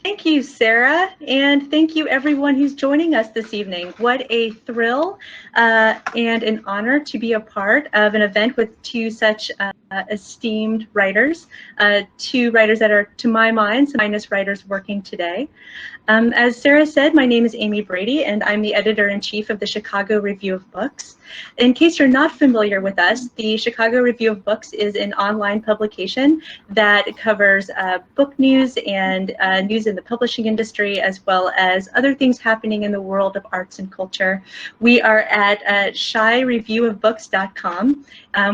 Thank you, Sarah, and thank you everyone who's joining us this evening. What a thrill and an honor to be a part of an event with two such esteemed writers, two writers that are, to my mind, some finest writers working today. As Sarah said, my name is Amy Brady, and I'm the editor-in-chief of the Chicago Review of Books. In case you're not familiar with us, the Chicago Review of Books is an online publication that covers book news and news in the publishing industry, as well as other things happening in the world of arts and culture. We are at shyreviewofbooks.com,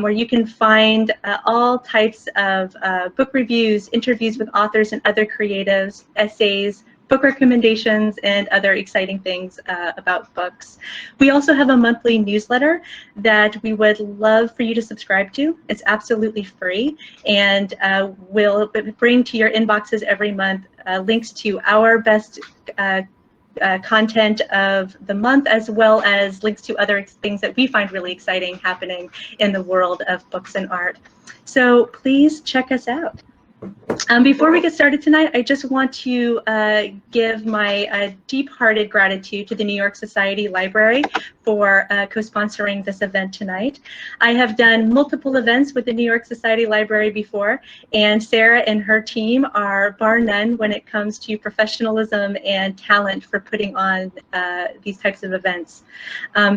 where you can find all types of book reviews, interviews with authors and other creatives, essays, book recommendations, and other exciting things about books. We also have a monthly newsletter that we would love for you to subscribe to. It's absolutely free, and we'll bring to your inboxes every month links to our best content of the month, as well as links to other things that we find really exciting happening in the world of books and art. So please check us out. Before we get started tonight, I just want to give my deep-hearted gratitude to the New York Society Library for co-sponsoring this event tonight. I have done multiple events with the New York Society Library before, and Sarah and her team are bar none when it comes to professionalism and talent for putting on these types of events.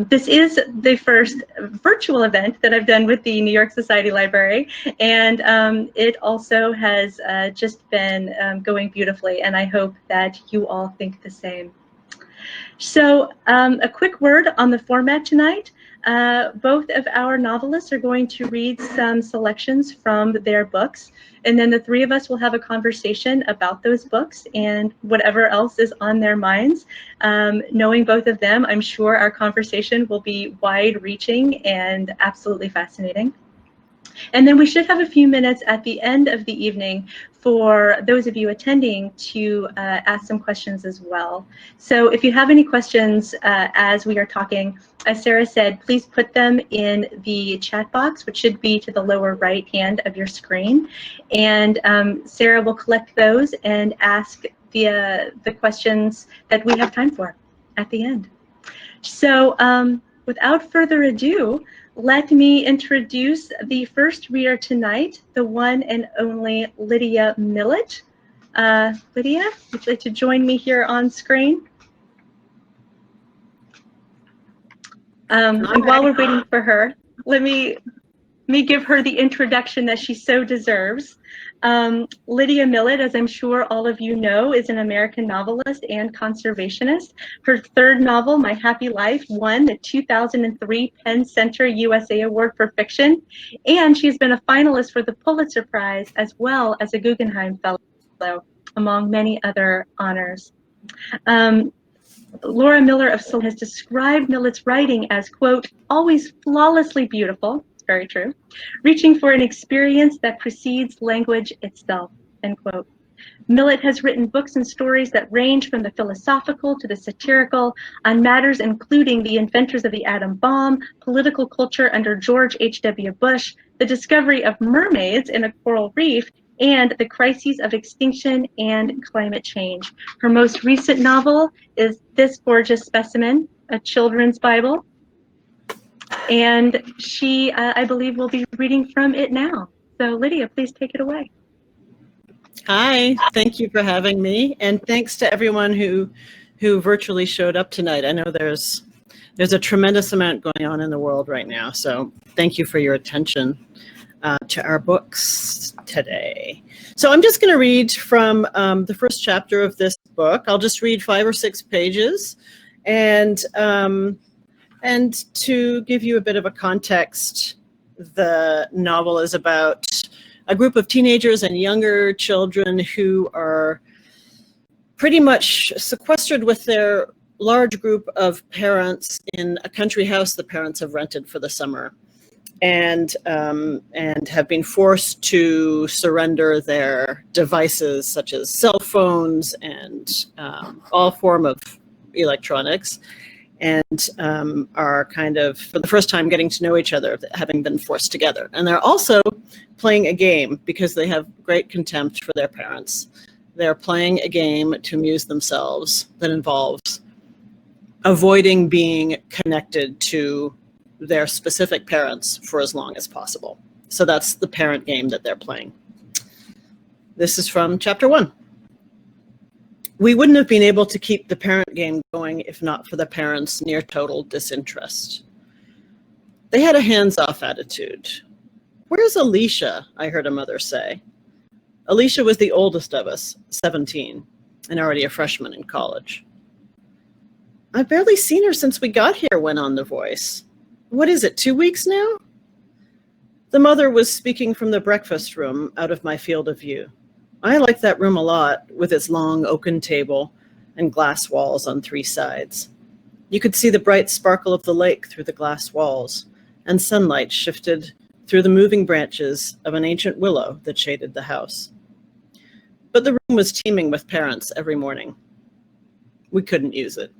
This is the first virtual event that I've done with the New York Society Library, and it also has just been going beautifully, and I hope that you all think the same. So a quick word on the format tonight. Both of our novelists are going to read some selections from their books, and then the three of us will have a conversation about those books and whatever else is on their minds. Knowing both of them, I'm sure our conversation will be wide-reaching and absolutely fascinating. And then we should have a few minutes at the end of the evening for those of you attending to ask some questions as well. So if you have any questions as we are talking, as Sarah said, please put them in the chat box, which should be to the lower right hand of your screen. And Sarah will collect those and ask the questions that we have time for at the end. So without further ado, let me introduce the first reader tonight, the one and only Lydia Millet. Lydia, would you like to join me here on screen? And while we're waiting for her, let me give her the introduction that she so deserves. Lydia Millet, as I'm sure all of you know, is an American novelist and conservationist. Her third novel, My Happy Life, won the 2003 Penn Center USA Award for Fiction, and she's been a finalist for the Pulitzer Prize as well as a Guggenheim Fellow, among many other honors. Laura Miller of Salem has described Millet's writing as, quote, always flawlessly beautiful, very true, reaching for an experience that precedes language itself, end quote. Millet has written books and stories that range from the philosophical to the satirical on matters including the inventors of the atom bomb, political culture under George H.W. Bush, the discovery of mermaids in a coral reef, and the crises of extinction and climate change. Her most recent novel is This Gorgeous Specimen, a children's Bible, and she, I believe, will be reading from it now. So Lydia, please take it away. Hi, thank you for having me, and thanks to everyone who virtually showed up tonight. I know there's a tremendous amount going on in the world right now, so thank you for your attention to our books today. So I'm just going to read from the first chapter of this book. I'll just read 5 or 6 pages, and to give you a bit of a context, the novel is about a group of teenagers and younger children who are pretty much sequestered with their large group of parents in a country house the parents have rented for the summer, and have been forced to surrender their devices such as cell phones and all form of electronics, and are kind of, for the first time, getting to know each other, having been forced together. And they're also playing a game because they have great contempt for their parents. They're playing a game to amuse themselves that involves avoiding being connected to their specific parents for as long as possible. So that's the parent game that they're playing. This is from chapter 1. We wouldn't have been able to keep the parent game going if not for the parents' near total disinterest. They had a hands-off attitude. "Where's Alicia?" I heard a mother say. Alicia was the oldest of us, 17, and already a freshman in college. "I've barely seen her since we got here," went on the voice. "What is it, 2 weeks now?" The mother was speaking from the breakfast room out of my field of view. I liked that room a lot, with its long oaken table and glass walls on 3 sides. You could see the bright sparkle of the lake through the glass walls, and sunlight shifted through the moving branches of an ancient willow that shaded the house. But the room was teeming with parents every morning. We couldn't use it.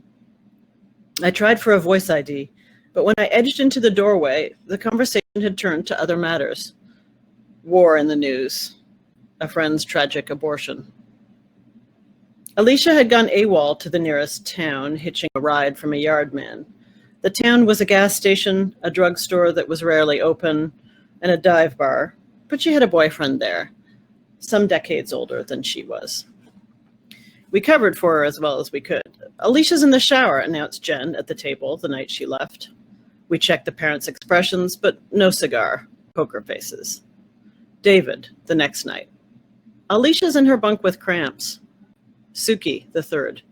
I tried for a voice ID, but when I edged into the doorway, the conversation had turned to other matters. War in the news. A friend's tragic abortion. Alicia had gone AWOL to the nearest town, hitching a ride from a yard man. The town was a gas station, a drugstore that was rarely open, and a dive bar, but she had a boyfriend there, some decades older than she was. We covered for her as well as we could. "Alicia's in the shower," announced Jen at the table the night she left. We checked the parents' expressions, but no cigar, poker faces. David, the next night. "Alicia's in her bunk with cramps." Suki, the third.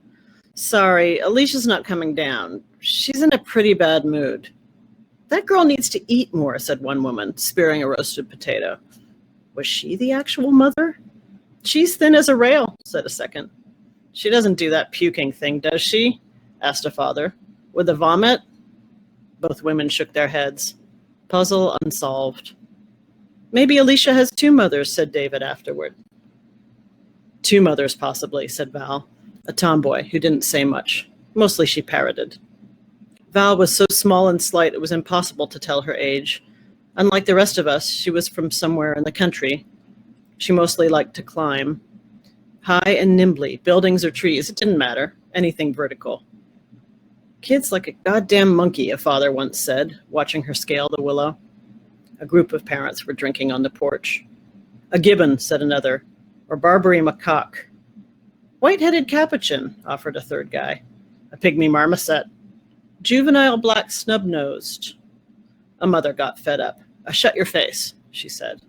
"Sorry, Alicia's not coming down. She's in a pretty bad mood." "That girl needs to eat more," said one woman, spearing a roasted potato. Was she the actual mother? "She's thin as a rail," said a second. "She doesn't do that puking thing, does she?" asked a father. "With a vomit?" Both women shook their heads. Puzzle unsolved. "Maybe Alicia has 2 mothers," said David afterward. "2 mothers, possibly," said Val, a tomboy who didn't say much. Mostly she parroted. Val was so small and slight it was impossible to tell her age. Unlike the rest of us, she was from somewhere in the country. She mostly liked to climb. High and nimbly, buildings or trees, it didn't matter, anything vertical. "Kid's like a goddamn monkey," a father once said, watching her scale the willow. A group of parents were drinking on the porch. "A gibbon," said another, "or Barbary macaque." "White-headed capuchin," offered a third guy. "A pygmy marmoset." "Juvenile black snub-nosed." A mother got fed up. "Shut your face," she said.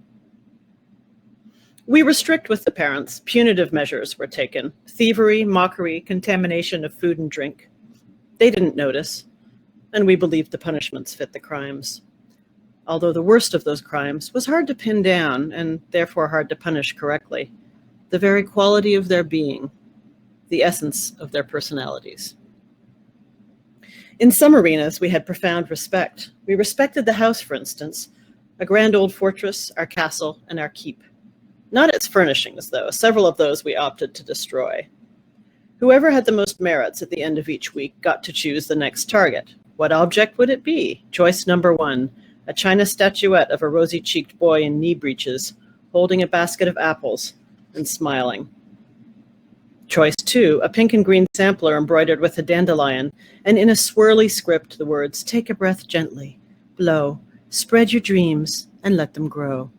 We were strict with the parents. Punitive measures were taken. Thievery, mockery, contamination of food and drink. They didn't notice, and we believed the punishments fit the crimes. Although the worst of those crimes was hard to pin down and therefore hard to punish correctly. The very quality of their being, the essence of their personalities. In some arenas, we had profound respect. We respected the house, for instance, a grand old fortress, our castle, and our keep. Not its furnishings, though. Several of those we opted to destroy. Whoever had the most merits at the end of each week got to choose the next target. What object would it be? Choice number 1, a china statuette of a rosy-cheeked boy in knee breeches, holding a basket of apples and smiling. Choice 2, a pink and green sampler embroidered with a dandelion, and in a swirly script the words, "Take a breath gently, blow, spread your dreams, and let them grow."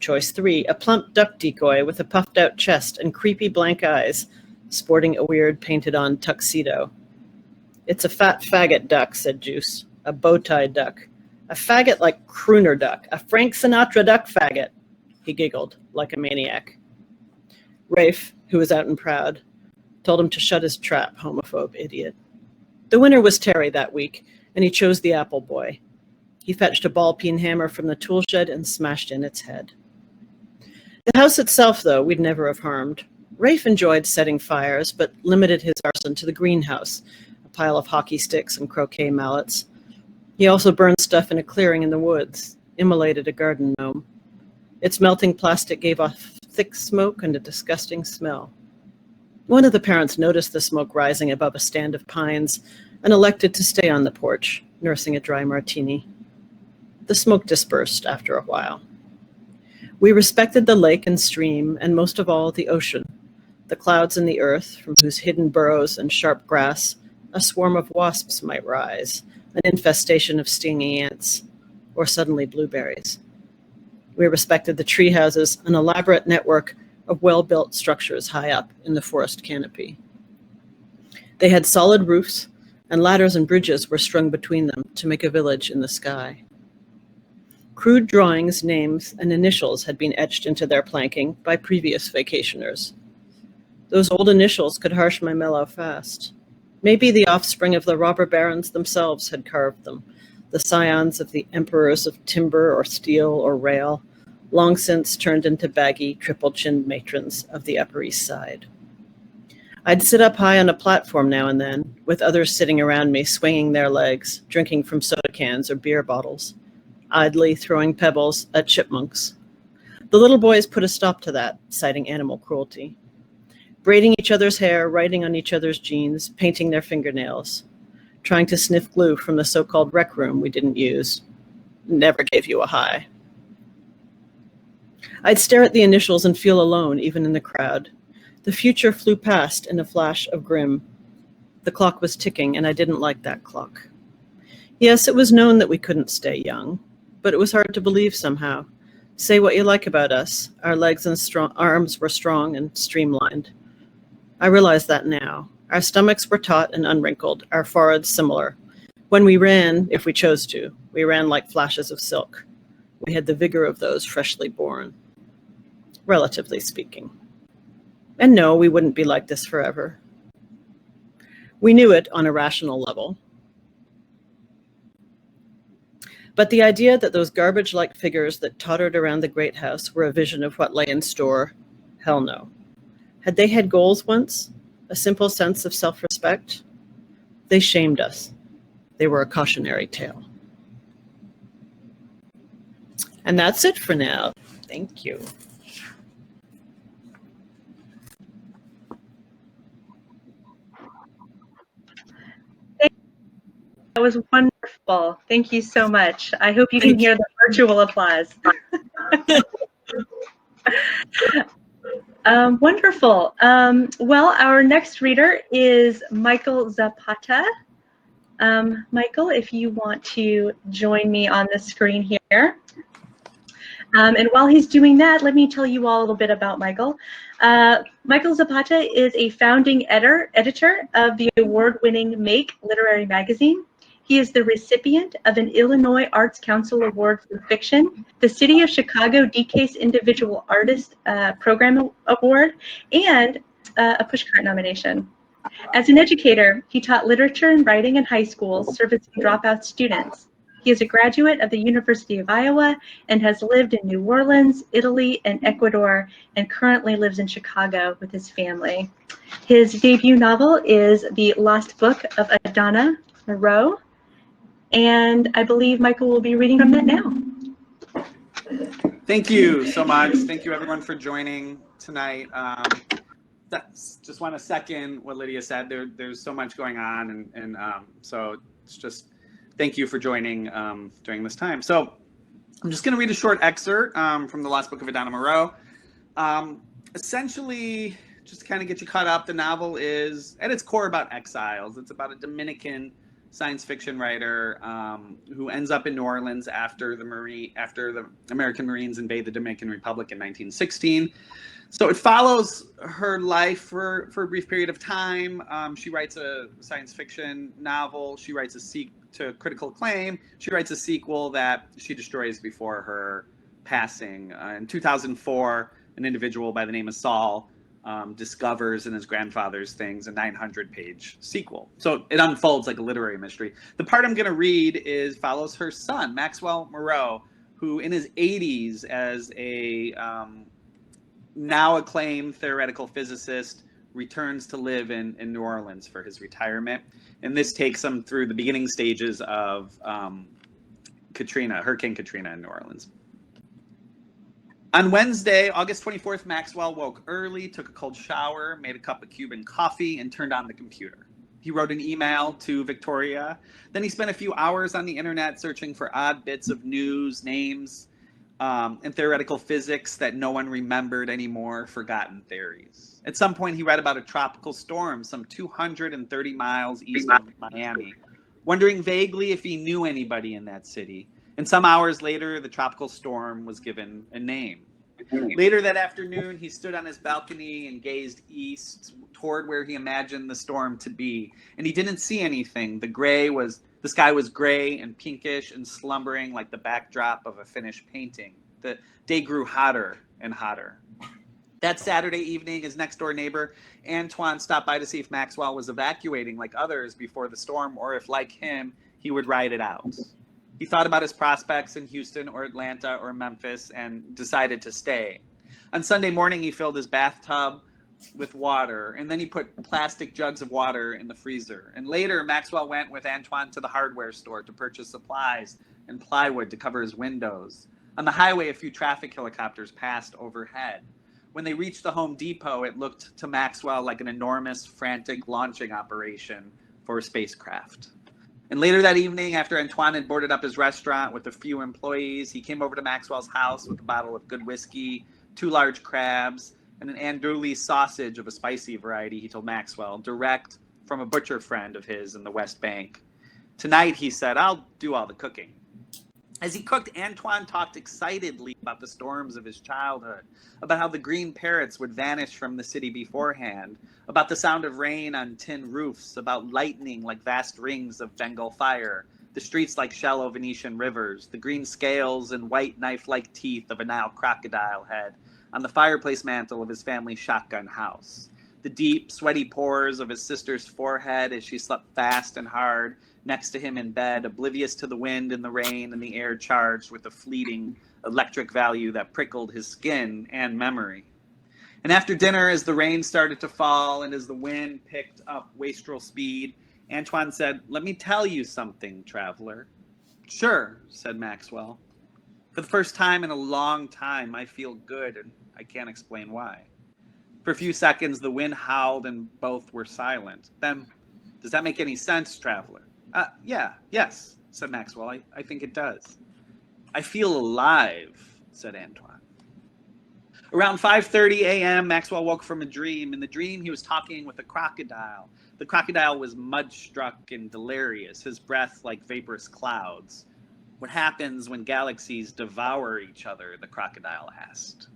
Choice 3, a plump duck decoy with a puffed-out chest and creepy blank eyes, sporting a weird painted-on tuxedo. "It's a fat faggot duck," said Juice, "a bow-tie duck. A faggot like crooner duck, a Frank Sinatra duck faggot." He giggled like a maniac. Rafe, who was out and proud, told him to shut his trap, homophobe idiot. The winner was Terry that week, and he chose the apple boy. He fetched a ball-peen hammer from the tool shed and smashed in its head. The house itself, though, we'd never have harmed. Rafe enjoyed setting fires, but limited his arson to the greenhouse, a pile of hockey sticks and croquet mallets. He also burned stuff in a clearing in the woods, immolated a garden gnome. Its melting plastic gave off thick smoke and a disgusting smell. One of the parents noticed the smoke rising above a stand of pines and elected to stay on the porch, nursing a dry martini. The smoke dispersed after a while. We respected the lake and stream, and most of all, the ocean. the clouds in the earth, from whose hidden burrows and sharp grass a swarm of wasps might rise, an infestation of stinging ants, or suddenly blueberries. We respected the tree houses, an elaborate network of well-built structures high up in the forest canopy. They had solid roofs, and ladders and bridges were strung between them to make a village in the sky. Crude drawings, names, and initials had been etched into their planking by previous vacationers. Those old initials could harsh my mellow fast. Maybe the offspring of the robber barons themselves had carved them, the scions of the emperors of timber or steel or rail, long since turned into baggy, triple-chinned matrons of the Upper East Side. I'd sit up high on a platform now and then, with others sitting around me swinging their legs, drinking from soda cans or beer bottles, idly throwing pebbles at chipmunks. The little boys put a stop to that, citing animal cruelty. Braiding each other's hair, writing on each other's jeans, painting their fingernails, trying to sniff glue from the so-called rec room we didn't use. Never gave you a high. I'd stare at the initials and feel alone, even in the crowd. The future flew past in a flash of grim. The clock was ticking, and I didn't like that clock. Yes, it was known that we couldn't stay young, but it was hard to believe somehow. Say what you like about us. Our legs and arms were strong and streamlined. I realize that now. Our stomachs were taut and unwrinkled, our foreheads similar. When we ran, if we chose to, we ran like flashes of silk. We had the vigor of those freshly born, relatively speaking. And no, we wouldn't be like this forever. We knew it on a rational level. But the idea that those garbage-like figures that tottered around the great house were a vision of what lay in store, hell no. Had they had goals once? A simple sense of self-respect? They shamed us. They were a cautionary tale. And that's it for now. Thank you. That was wonderful. Thank you so much. I hope you can hear the virtual applause. Wonderful. Well, our next reader is Michael Zapata. Michael, if you want to join me on the screen here. And while he's doing that, let me tell you all a little bit about Michael. Michael Zapata is a founding editor of the award-winning Make literary magazine. He is the recipient of an Illinois Arts Council Award for Fiction, the City of Chicago DCASE Individual Artist Program Award, and a Pushcart nomination. As an educator, he taught literature and writing in high schools, servicing dropout students. He is a graduate of the University of Iowa and has lived in New Orleans, Italy, and Ecuador, and currently lives in Chicago with his family. His debut novel is The Lost Book of ADANA, MOREAU, and I believe Michael will be reading from that now. Thank you so much. Thank you everyone for joining tonight. Just want to second what Lydia said. There's so much going on, and so it's just thank you for joining during this time. So I'm just going to read a short excerpt from The Lost Book of ADANA, MOREAU. Essentially, just to kind of get you caught up, the novel is at its core about exiles. It's about a Dominican science fiction writer who ends up in New Orleans after the American Marines invade the Dominican Republic in 1916. So it follows her life for a brief period of time. She writes a science fiction novel. She writes to critical acclaim. She writes a sequel that she destroys before her passing. In 2004, an individual by the name of Saul discovers in his grandfather's things a 900-page sequel. So it unfolds like a literary mystery. The part I'm going to read follows her son, Maxwell Moreau, who in his 80s as a now acclaimed theoretical physicist returns to live in New Orleans for his retirement. And this takes him through the beginning stages of Hurricane Katrina in New Orleans. On Wednesday, August 24th, Maxwell woke early, took a cold shower, made a cup of Cuban coffee, and turned on the computer. He wrote an email to Victoria. Then he spent a few hours on the internet searching for odd bits of news, names, and theoretical physics that no one remembered anymore, forgotten theories. At some point, he read about a tropical storm some 230 miles east of Miami, wondering vaguely if he knew anybody in that city. And some hours later, the tropical storm was given a name. Later that afternoon, he stood on his balcony and gazed east toward where he imagined the storm to be. And he didn't see anything. The sky was gray and pinkish and slumbering like the backdrop of a finished painting. The day grew hotter and hotter. That Saturday evening, his next-door neighbor, Antoine, stopped by to see if Maxwell was evacuating like others before the storm, or if, like him, he would ride it out. He thought about his prospects in Houston or Atlanta or Memphis and decided to stay. On Sunday morning, he filled his bathtub with water, and then he put plastic jugs of water in the freezer. And later, Maxwell went with Antoine to the hardware store to purchase supplies and plywood to cover his windows. On the highway, a few traffic helicopters passed overhead. When they reached the Home Depot, it looked to Maxwell like an enormous, frantic launching operation for a spacecraft. And later that evening, after Antoine had boarded up his restaurant with a few employees, he came over to Maxwell's house with a bottle of good whiskey, 2 large crabs, and an andouille sausage of a spicy variety, he told Maxwell, direct from a butcher friend of his in the West Bank. Tonight, he said, I'll do all the cooking. As he cooked, Antoine talked excitedly about the storms of his childhood, about how the green parrots would vanish from the city beforehand, about the sound of rain on tin roofs, about lightning like vast rings of Bengal fire, the streets like shallow Venetian rivers, the green scales and white knife-like teeth of a Nile crocodile head on the fireplace mantle of his family's shotgun house, the deep, sweaty pores of his sister's forehead as she slept fast and hard next to him in bed, oblivious to the wind and the rain and the air charged with a fleeting electric value that prickled his skin and memory. And after dinner, as the rain started to fall and as the wind picked up wastrel speed, Antoine said, "Let me tell you something, traveler." "Sure," said Maxwell. "For the first time in a long time, I feel good, and I can't explain why." For a few seconds, the wind howled and both were silent. Then, "Does that make any sense, traveler?" Yes, said Maxwell. I think it does." "I feel alive," said Antoine. Around 5:30 a.m., Maxwell woke from a dream. In the dream, he was talking with a crocodile. The crocodile was mud-struck and delirious, his breath like vaporous clouds. "What happens when galaxies devour each other?" the crocodile asked.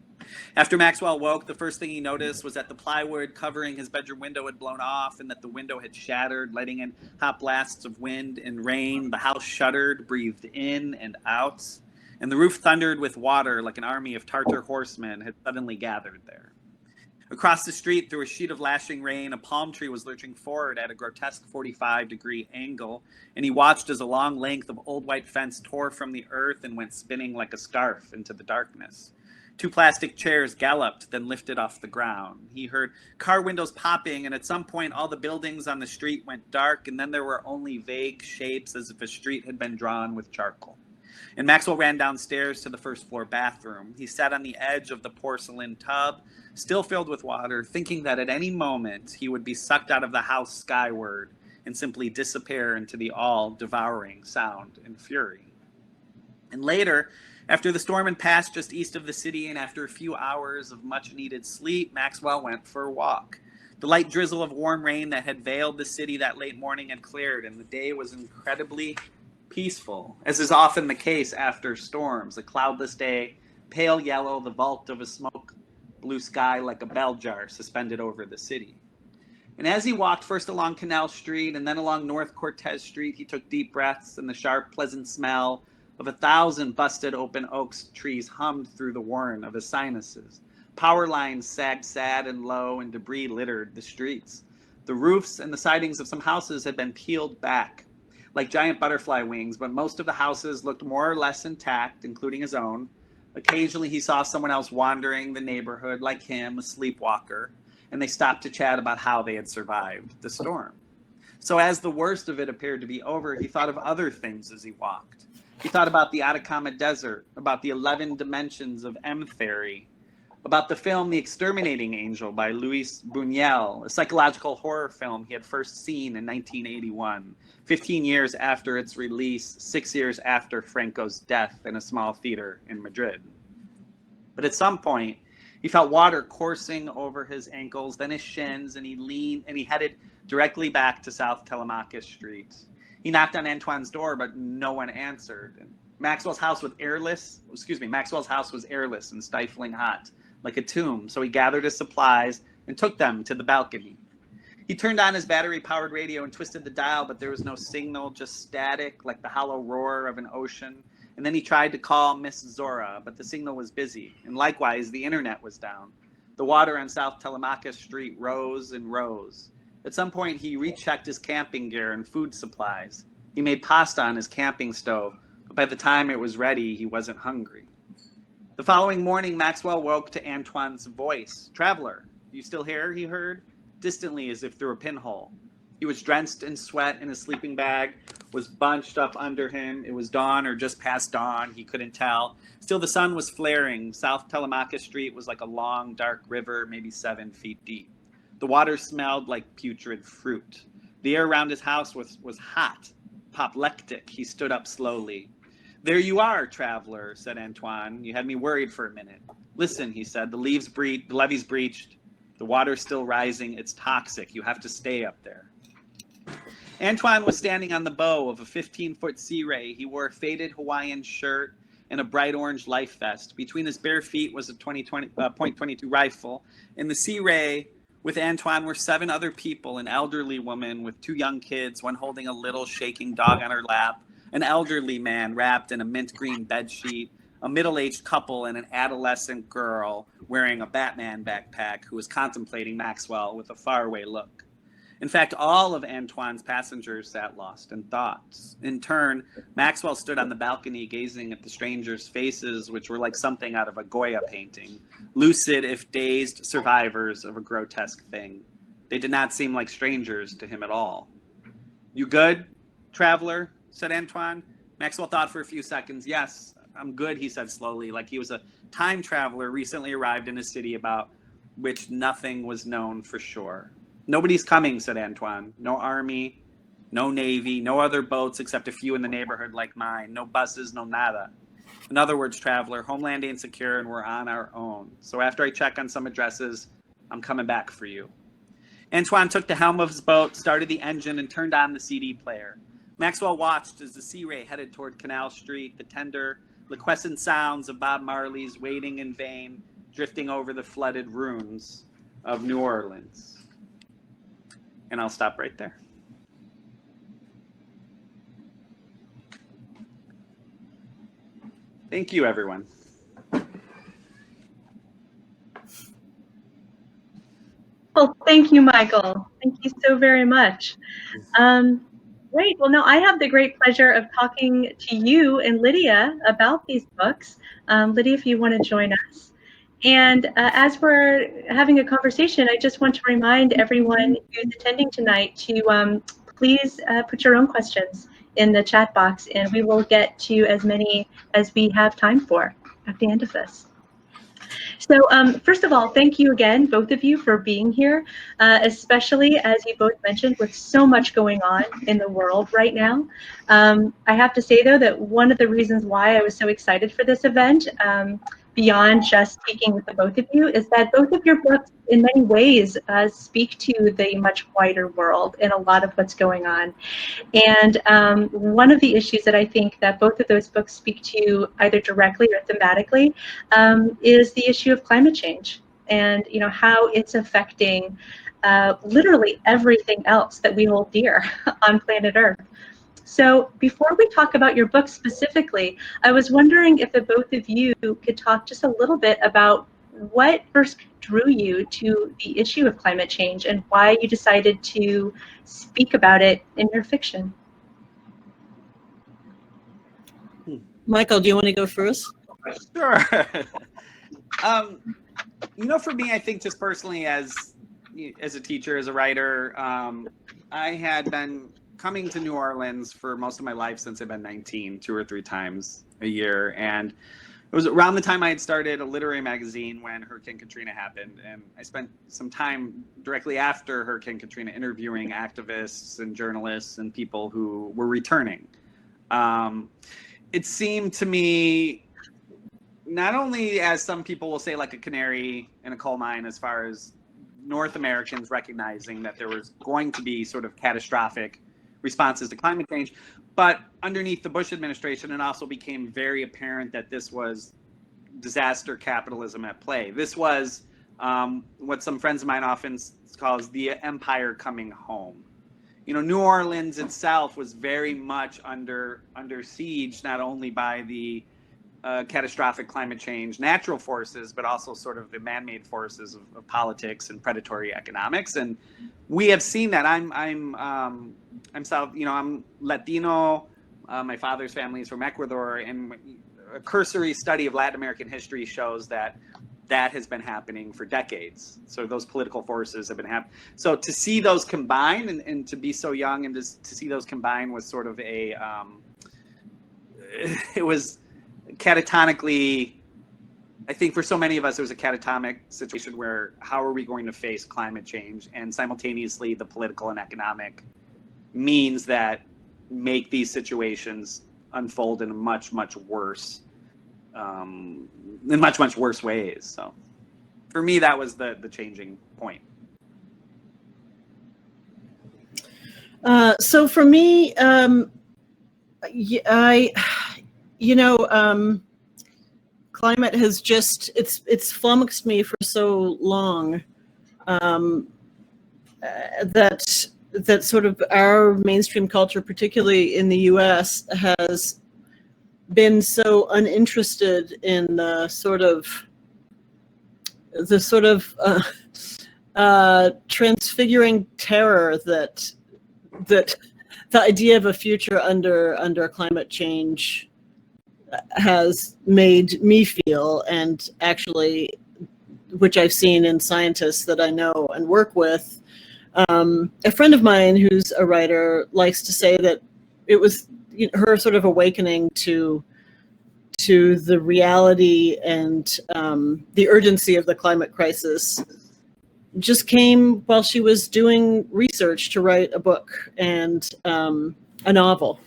After Maxwell woke, the first thing he noticed was that the plywood covering his bedroom window had blown off and that the window had shattered, letting in hot blasts of wind and rain. The house shuddered, breathed in and out, and the roof thundered with water like an army of Tartar horsemen had suddenly gathered there. Across the street, through a sheet of lashing rain, a palm tree was lurching forward at a grotesque 45-degree angle, and he watched as a long length of old white fence tore from the earth and went spinning like a scarf into the darkness. 2 plastic chairs galloped, then lifted off the ground. He heard car windows popping, and at some point all the buildings on the street went dark, and then there were only vague shapes as if a street had been drawn with charcoal. And Maxwell ran downstairs to the first-floor bathroom. He sat on the edge of the porcelain tub, still filled with water, thinking that at any moment he would be sucked out of the house skyward and simply disappear into the all-devouring sound and fury. And later, after the storm had passed just east of the city and after a few hours of much-needed sleep, Maxwell went for a walk. The light drizzle of warm rain that had veiled the city that late morning had cleared, and the day was incredibly peaceful, as is often the case after storms. A cloudless day, pale yellow, the vault of a smoke blue sky like a bell jar suspended over the city. And as he walked first along Canal Street and then along North Cortez Street, he took deep breaths, and the sharp, pleasant smell of 1,000 busted open oak trees hummed through the warren of his sinuses. Power lines sagged sad and low, and debris littered the streets. The roofs and the sidings of some houses had been peeled back like giant butterfly wings, but most of the houses looked more or less intact, including his own. Occasionally he saw someone else wandering the neighborhood like him, a sleepwalker, and they stopped to chat about how they had survived the storm. So as the worst of it appeared to be over, he thought of other things as he walked. He thought about the Atacama Desert, about the 11 dimensions of M theory, about the film The Exterminating Angel by Luis Buñuel, a psychological horror film he had first seen in 1981, 15 years after its release, 6 years after Franco's death in a small theater in Madrid. But at some point, he felt water coursing over his ankles, then his shins, and he headed directly back to South Telemachus Street. He knocked on Antoine's door, but no one answered. And Maxwell's house was airless and stifling hot, like a tomb, so he gathered his supplies and took them to the balcony. He turned on his battery-powered radio and twisted the dial, but there was no signal, just static, like the hollow roar of an ocean. And then he tried to call Miss Zora, but the signal was busy, and likewise, the internet was down. The water on South Telemachus Street rose and rose. At some point, he rechecked his camping gear and food supplies. He made pasta on his camping stove, but by the time it was ready, he wasn't hungry. The following morning, Maxwell woke to Antoine's voice. "Traveler, you still here?" he heard, distantly as if through a pinhole. He was drenched in sweat, and his sleeping bag was bunched up under him. It was dawn or just past dawn, he couldn't tell. Still, the sun was flaring. South Telemachus Street was like a long, dark river, maybe 7 feet deep. The water smelled like putrid fruit. The air around his house was hot, apoplectic. He stood up slowly. "There you are, traveler," said Antoine. "You had me worried for a minute." "Listen," he said, the levee's breached. The water's still rising. It's toxic. You have to stay up there." Antoine was standing on the bow of a 15-foot Sea Ray. He wore a faded Hawaiian shirt and a bright orange life vest. Between his bare feet was a .22 rifle. In the Sea Ray with Antoine were 7 other people, an elderly woman with 2 young kids, one holding a little shaking dog on her lap, an elderly man wrapped in a mint green bedsheet, a middle-aged couple, and an adolescent girl wearing a Batman backpack who was contemplating Maxwell with a faraway look. In fact, all of Antoine's passengers sat lost in thoughts. In turn, Maxwell stood on the balcony gazing at the strangers' faces, which were like something out of a Goya painting, lucid if dazed survivors of a grotesque thing. They did not seem like strangers to him at all. "You good, traveler?" said Antoine. Maxwell thought for a few seconds. "Yes, I'm good," he said slowly, like he was a time traveler recently arrived in a city about which nothing was known for sure. "Nobody's coming," said Antoine. "No army, no navy, no other boats except a few in the neighborhood like mine. No buses, no nada. In other words, traveler, homeland ain't secure and we're on our own. So after I check on some addresses, I'm coming back for you." Antoine took the helm of his boat, started the engine, and turned on the CD player. Maxwell watched as the Sea Ray headed toward Canal Street, the tender, liquescent sounds of Bob Marley's "Waiting in Vain" drifting over the flooded ruins of New Orleans. And I'll stop right there. Thank you, everyone. Well, thank you, Michael. Thank you so very much. Great. Well, now I have the great pleasure of talking to you and Lydia about these books. Lydia, if you want to join us. And as we're having a conversation, I just want to remind everyone who's attending tonight to please put your own questions in the chat box, and we will get to as many as we have time for at the end of this. So first of all, thank you again, both of you, for being here, especially as you both mentioned, with so much going on in the world right now. I have to say, though, that one of the reasons why I was so excited for this event, beyond just speaking with the both of you, is that both of your books in many ways speak to the much wider world and a lot of what's going on. And one of the issues that I think that both of those books speak to either directly or thematically is the issue of climate change and how it's affecting literally everything else that we hold dear on planet Earth. So before we talk about your book specifically, I was wondering if the both of you could talk just a little bit about what first drew you to the issue of climate change and why you decided to speak about it in your fiction. Michael, do you want to go first? Sure. For me, I think just personally as a teacher, as a writer, I had been coming to New Orleans for most of my life since I've been 19, 2 or 3 times a year. And it was around the time I had started a literary magazine when Hurricane Katrina happened, and I spent some time directly after Hurricane Katrina interviewing activists and journalists and people who were returning. It seemed to me, not only as some people will say, like a canary in a coal mine, as far as North Americans recognizing that there was going to be sort of catastrophic responses to climate change, but underneath the Bush administration, it also became very apparent that this was disaster capitalism at play. This was what some friends of mine often calls the empire coming home. You know, New Orleans itself was very much under siege, not only by the catastrophic climate change, natural forces, but also sort of the man-made forces of politics and predatory economics. And we have seen that. I'm South, you know, I'm Latino. My father's family is from Ecuador, and a cursory study of Latin American history shows that that has been happening for decades. So those political forces have been happening. So to see those combine, and to be so young, and to see those combine was sort of a, it was catatonically, I think for so many of us, it was a catatonic situation where how are we going to face climate change and simultaneously the political and economic means that make these situations unfold in much worse, in much worse ways. So for me, that was the changing point. So for me, climate has just, it's flummoxed me for so long, that sort of our mainstream culture, particularly in the US, has been so uninterested in the sort of transfiguring terror that the idea of a future under climate change has made me feel, and actually, which I've seen in scientists that I know and work with. A friend of mine who's a writer likes to say that it was her sort of awakening to the reality and the urgency of the climate crisis just came while she was doing research to write a book and a novel.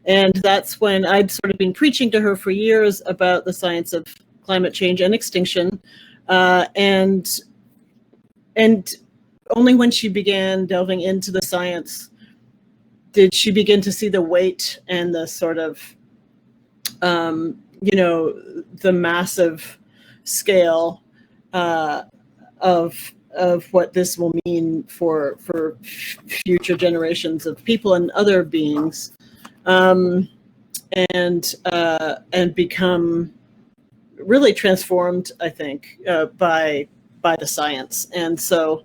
And that's when I'd sort of been preaching to her for years about the science of climate change and extinction. And only when she began delving into the science did she begin to see the weight and the sort of, the massive scale of what this will mean for future generations of people and other beings, and become really transformed, I think, by the science. And so,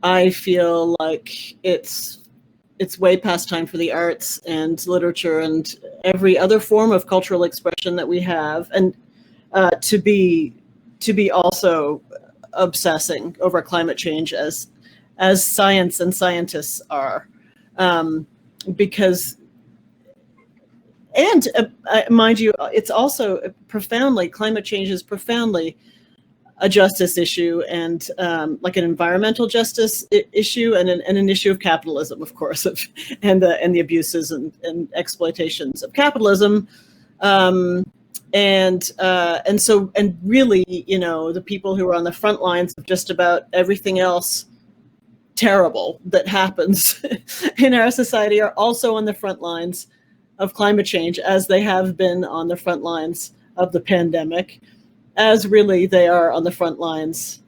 I feel like it's way past time for the arts and literature and every other form of cultural expression that we have, and to be also obsessing over climate change as science and scientists are, because, and mind you, it's also profoundly, climate change is profoundly a justice issue, and like an environmental justice issue, and an issue of capitalism, of course, and the abuses and exploitations of capitalism, and really, the people who are on the front lines of just about everything else terrible that happens in our society are also on the front lines of climate change, as they have been on the front lines of the pandemic, as really they are on the front lines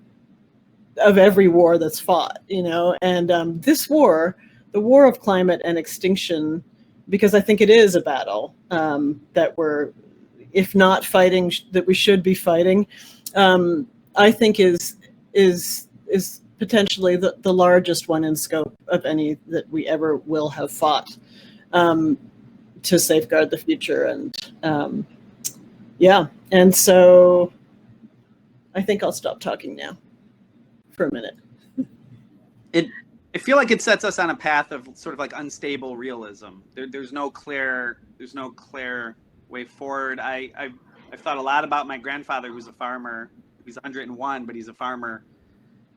of every war that's fought, and this war, the war of climate and extinction, because I think it is a battle that we're, if not fighting, that we should be fighting, I think is potentially the largest one in scope of any that we ever will have fought, to safeguard the future. And and so I think I'll stop talking now for a minute. I feel like it sets us on a path of sort of like unstable realism. There's no clear way forward. I've thought a lot about my grandfather, who's a farmer. He's 101, but he's a farmer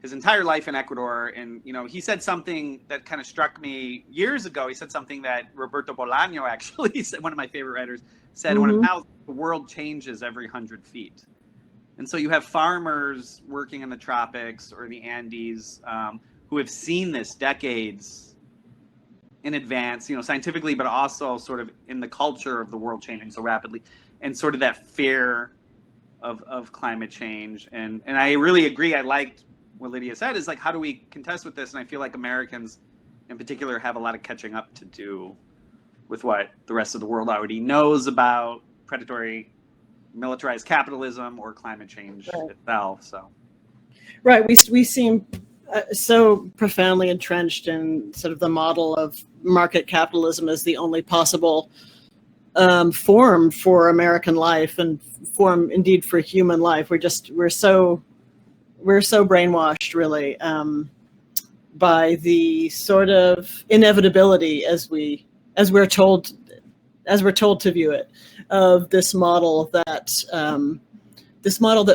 his entire life in Ecuador. And, you know, he said something that kind of struck me years ago. He said something that Roberto Bolaño, actually, one of my favorite writers, said, one of how the world changes every 100 feet. And so you have farmers working in the tropics or the Andes who have seen this decades in advance, you know, scientifically, but also sort of in the culture of the world changing so rapidly, and sort of that fear of climate change. And I really agree. I liked what Lydia said, is like, how do we contest with this? And I feel like Americans in particular have a lot of catching up to do with what the rest of the world already knows about predatory militarized capitalism or climate change itself. So right, we seem so profoundly entrenched in sort of the model of market capitalism as the only possible form for American life, and form indeed for human life. We're so brainwashed, really, by the sort of inevitability as we're told to view it, of this model that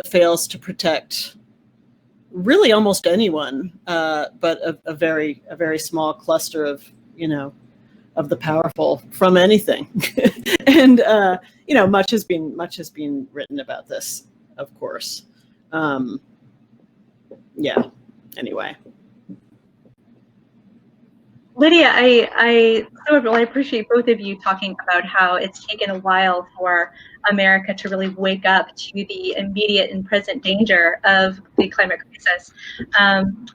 fails to protect really almost anyone, but a very small cluster of, you know, of the powerful from anything. And you know, much has been written about this, of course. Yeah. Anyway. Lydia, I appreciate both of you talking about how it's taken a while for America to really wake up to the immediate and present danger of the climate crisis.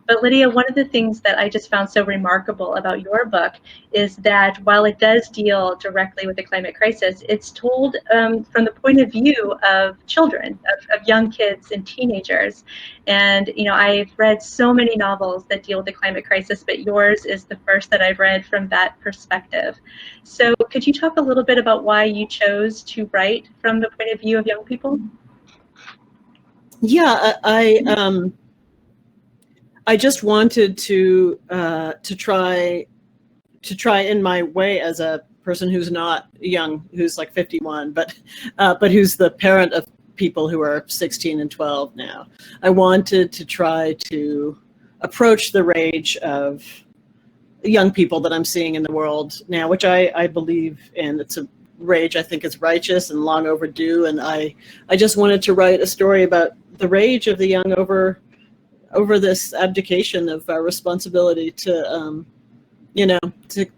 But Lydia, one of the things that I just found so remarkable about your book is that while it does deal directly with the climate crisis, it's told from the point of view of children, of young kids and teenagers. And, you know, I've read so many novels that deal with the climate crisis, but yours is the first that I've read from that perspective. So could you talk a little bit about why you chose to write from the point of view of young people? Yeah, I just wanted to try in my way, as a person who's not young, who's like 51, but who's the parent of people who are 16 and 12 now. I wanted to try to approach the rage of young people that I'm seeing in the world now, which I believe in. It's a rage I think is righteous and long overdue, and I just wanted to write a story about the rage of the young over this abdication of our responsibility to you know, to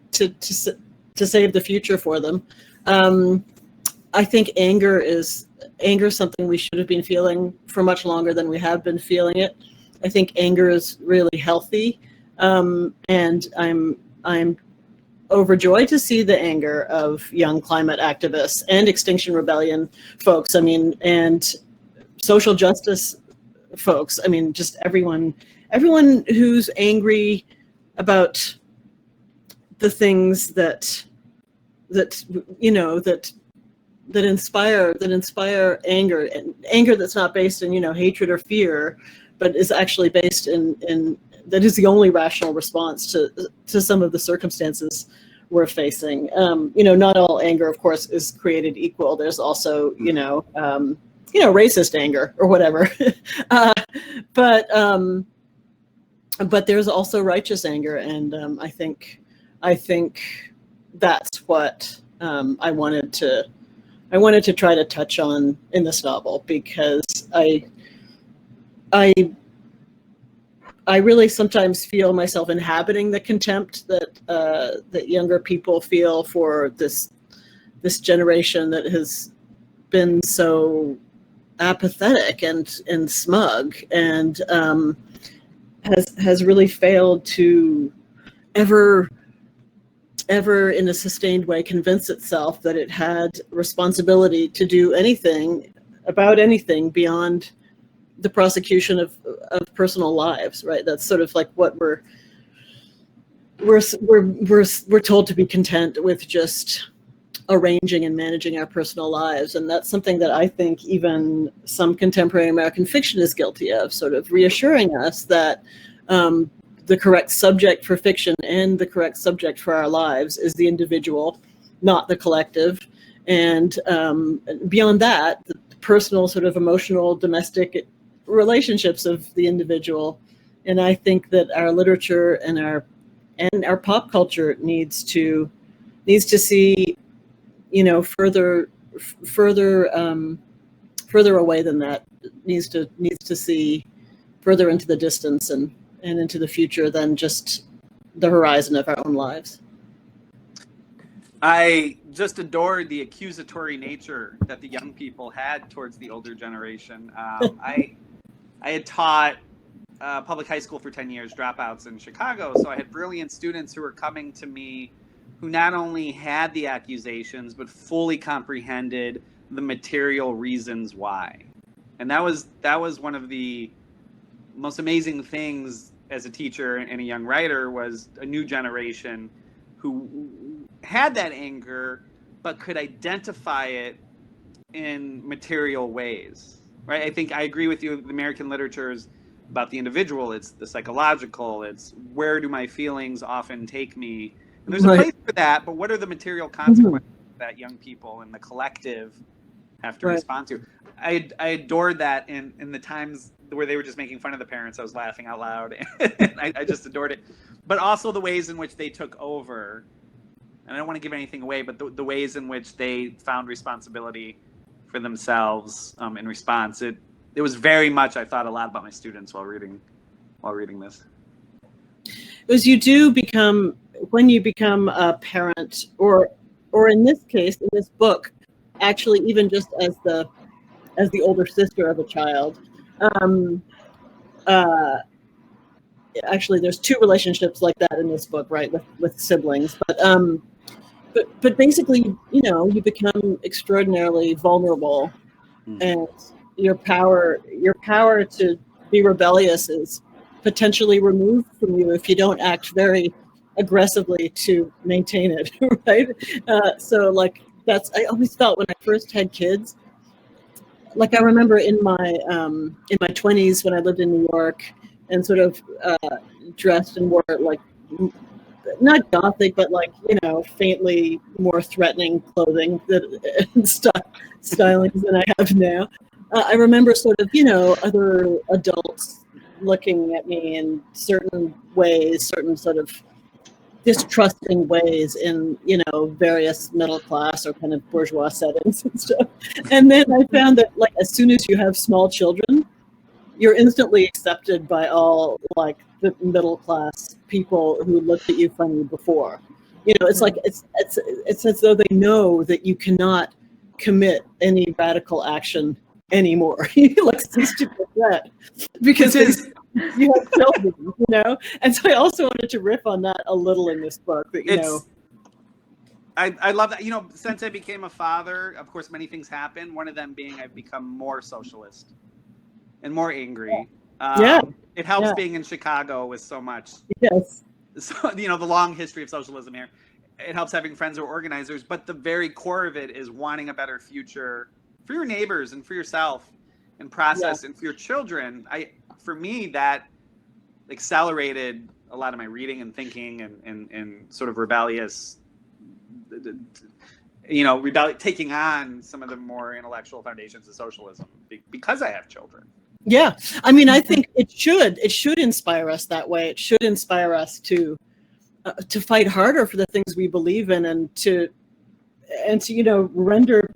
save the future for them. I think anger is something we should have been feeling for much longer than we have been feeling it. I think anger is really healthy, and I'm overjoyed to see the anger of young climate activists and Extinction Rebellion folks. I mean, and social justice folks. I mean, just everyone who's angry about the things that you know, that inspire anger, and anger that's not based in, you know, hatred or fear, but is actually based in that is the only rational response to some of the circumstances we're facing. You know, not all anger, of course, is created equal. There's also, you know, racist anger or whatever, but there's also righteous anger, and I think that's what I wanted to try to touch on in this novel, because I really sometimes feel myself inhabiting the contempt that younger people feel for this generation that has been so apathetic and smug, and has really failed to ever in a sustained way convince itself that it had responsibility to do anything about anything beyond the prosecution of personal lives, right? That's sort of like what we're told to be content with, just arranging and managing our personal lives. And that's something that I think even some contemporary American fiction is guilty of, sort of reassuring us that the correct subject for fiction and the correct subject for our lives is the individual, not the collective. And beyond that, the personal sort of emotional domestic relationships of the individual. And I think that our literature and our pop culture needs to see, you know, further away than that. Needs to see further into the distance and into the future than just the horizon of our own lives. I just adored the accusatory nature that the young people had towards the older generation. I had taught public high school for 10 years, dropouts in Chicago, so I had brilliant students who were coming to me who not only had the accusations, but fully comprehended the material reasons why. And that was one of the most amazing things as a teacher and a young writer, was a new generation who had that anger, but could identify it in material ways, right? I think I agree with you. The American literature is about the individual. It's the psychological. It's where do my feelings often take me? And there's a place for that, but what are the material consequences that young people and the collective have to respond to? I adored that in the times where they were just making fun of the parents. I was laughing out loud. And I just adored it. But also the ways in which they took over. And I don't want to give anything away, but the ways in which they found responsibility for themselves in response. It was very much, I thought a lot about my students while reading this. As you do become, when you become a parent, or in this case, in this book, actually even just as the older sister of a child, actually there's two relationships like that in this book, right, with siblings, but basically, you know, you become extraordinarily vulnerable, and your power to be rebellious is potentially removed from you if you don't act very aggressively to maintain it, right? So like I always felt when I first had kids, like I remember in my 20s when I lived in New York and sort of dressed and wore like not gothic, but like, you know, faintly more threatening clothing and stylings than I have now. I remember sort of, you know, other adults looking at me in certain ways, certain sort of distrusting ways in, you know, various middle class or kind of bourgeois settings and stuff. And then I found that like as soon as you have small children, you're instantly accepted by all like the middle class people who looked at you funny before. You know, it's like it's as though they know that you cannot commit any radical action anymore. Like cease to regret because you have children, you know. And so I also wanted to riff on that a little in this book. That, you know, I love that. You know, since I became a father, of course, many things happen. One of them being I've become more socialist and more angry. It helps being in Chicago with so much. Yes. So, you know, the long history of socialism here. It helps having friends who are organizers, but the very core of it is wanting a better future for your neighbors and for yourself and process and for your children. For me, that accelerated a lot of my reading and thinking and sort of rebellious, you know, taking on some of the more intellectual foundations of socialism because I have children. Yeah, I mean, I think it should inspire us that way. It should inspire us to fight harder for the things we believe in, and to you know, render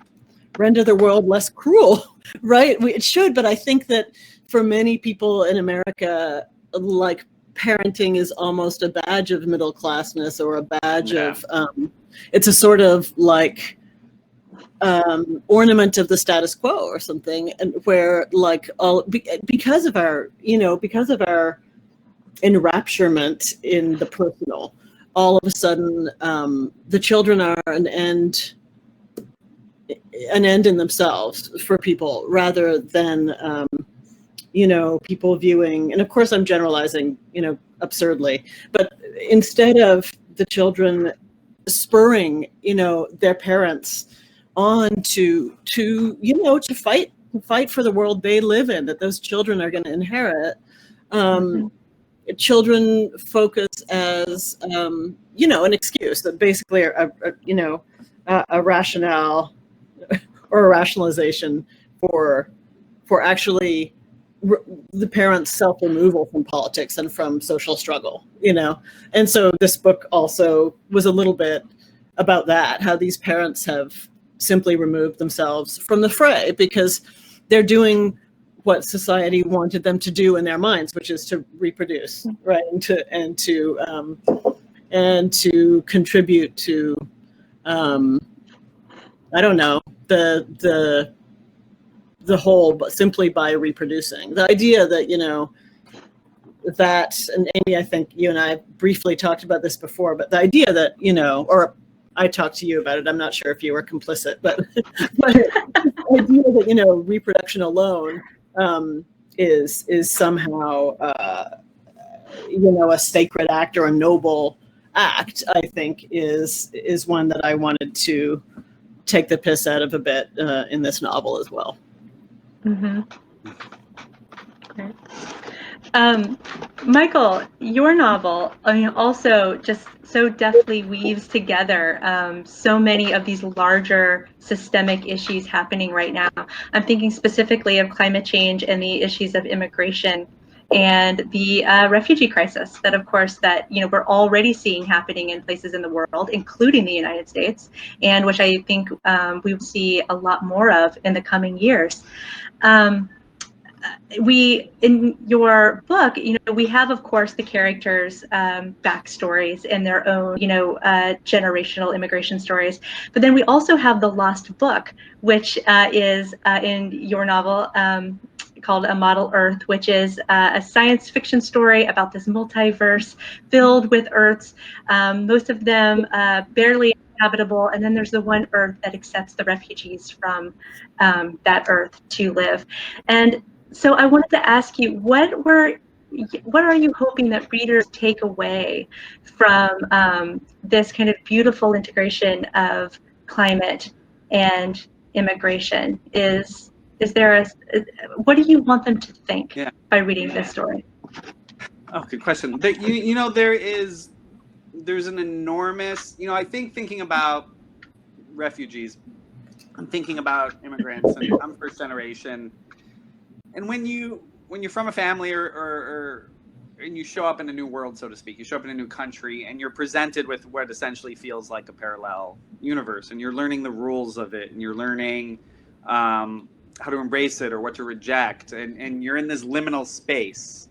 the world less cruel, right? It should, but I think that for many people in America, like parenting is almost a badge of middle classness or a badge of it's a sort of like ornament of the status quo or something, and where like because of our enrapturement in the personal, all of a sudden the children are an end in themselves for people, rather than you know, people viewing, and of course I'm generalizing, you know, absurdly, but instead of the children spurring, you know, their parents on to you know, to fight for the world they live in, that those children are going to inherit, children focus as, you know, an excuse, that basically you know, a rationale or a rationalization for actually the parents' self-removal from politics and from social struggle, you know. And so this book also was a little bit about that, how these parents have simply removed themselves from the fray because they're doing what society wanted them to do in their minds, which is to reproduce, right, and to contribute to, I don't know, the whole, but simply by reproducing. The idea that, you know, that, and Amy, I think you and I briefly talked about this before, but the idea that, you know, or I talked to you about it, I'm not sure if you were complicit, but the idea that, you know, reproduction alone is somehow, you know, a sacred act or a noble act, I think is one that I wanted to take the piss out of a bit in this novel as well. Mm-hmm. Great. Michael, your novel, I mean, also just so deftly weaves together so many of these larger systemic issues happening right now. I'm thinking specifically of climate change and the issues of immigration and the refugee crisis that, of course, that, you know, we're already seeing happening in places in the world, including the United States, and which I think we will see a lot more of in the coming years. We, in your book, you know, we have, of course, the characters' backstories and their own, you know, generational immigration stories. But then we also have the lost book, which is in your novel called A Model Earth, which is a science fiction story about this multiverse filled with Earths, most of them barely habitable, and then there's the one Earth that accepts the refugees from that Earth to live. And so I wanted to ask you, what are you hoping that readers take away from this kind of beautiful integration of climate and immigration? What do you want them to think by reading this story? Oh, good question. You know, there's an enormous, you know, I think thinking about refugees, I'm thinking about immigrants, and I'm first generation. And when you're from a family or and you show up in a new world, so to speak, you show up in a new country and you're presented with what essentially feels like a parallel universe, and you're learning the rules of it, and you're learning how to embrace it or what to reject, and you're in this liminal space,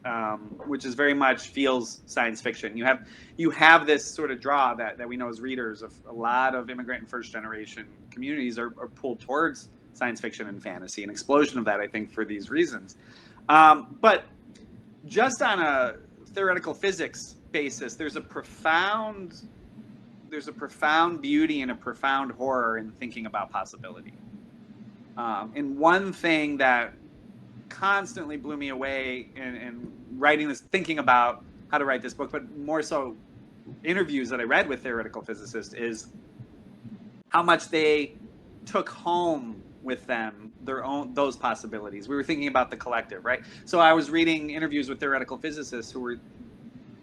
which is very much feels science fiction. You have this sort of draw that we know as readers of a lot of immigrant and first generation communities are pulled towards science fiction and fantasy, an explosion of that, I think, for these reasons. But just on a theoretical physics basis, there's a profound beauty and a profound horror in thinking about possibility. And one thing that constantly blew me away in writing this, thinking about how to write this book, but more so interviews that I read with theoretical physicists, is how much they took home with them those possibilities. We were thinking about the collective, right? So I was reading interviews with theoretical physicists who were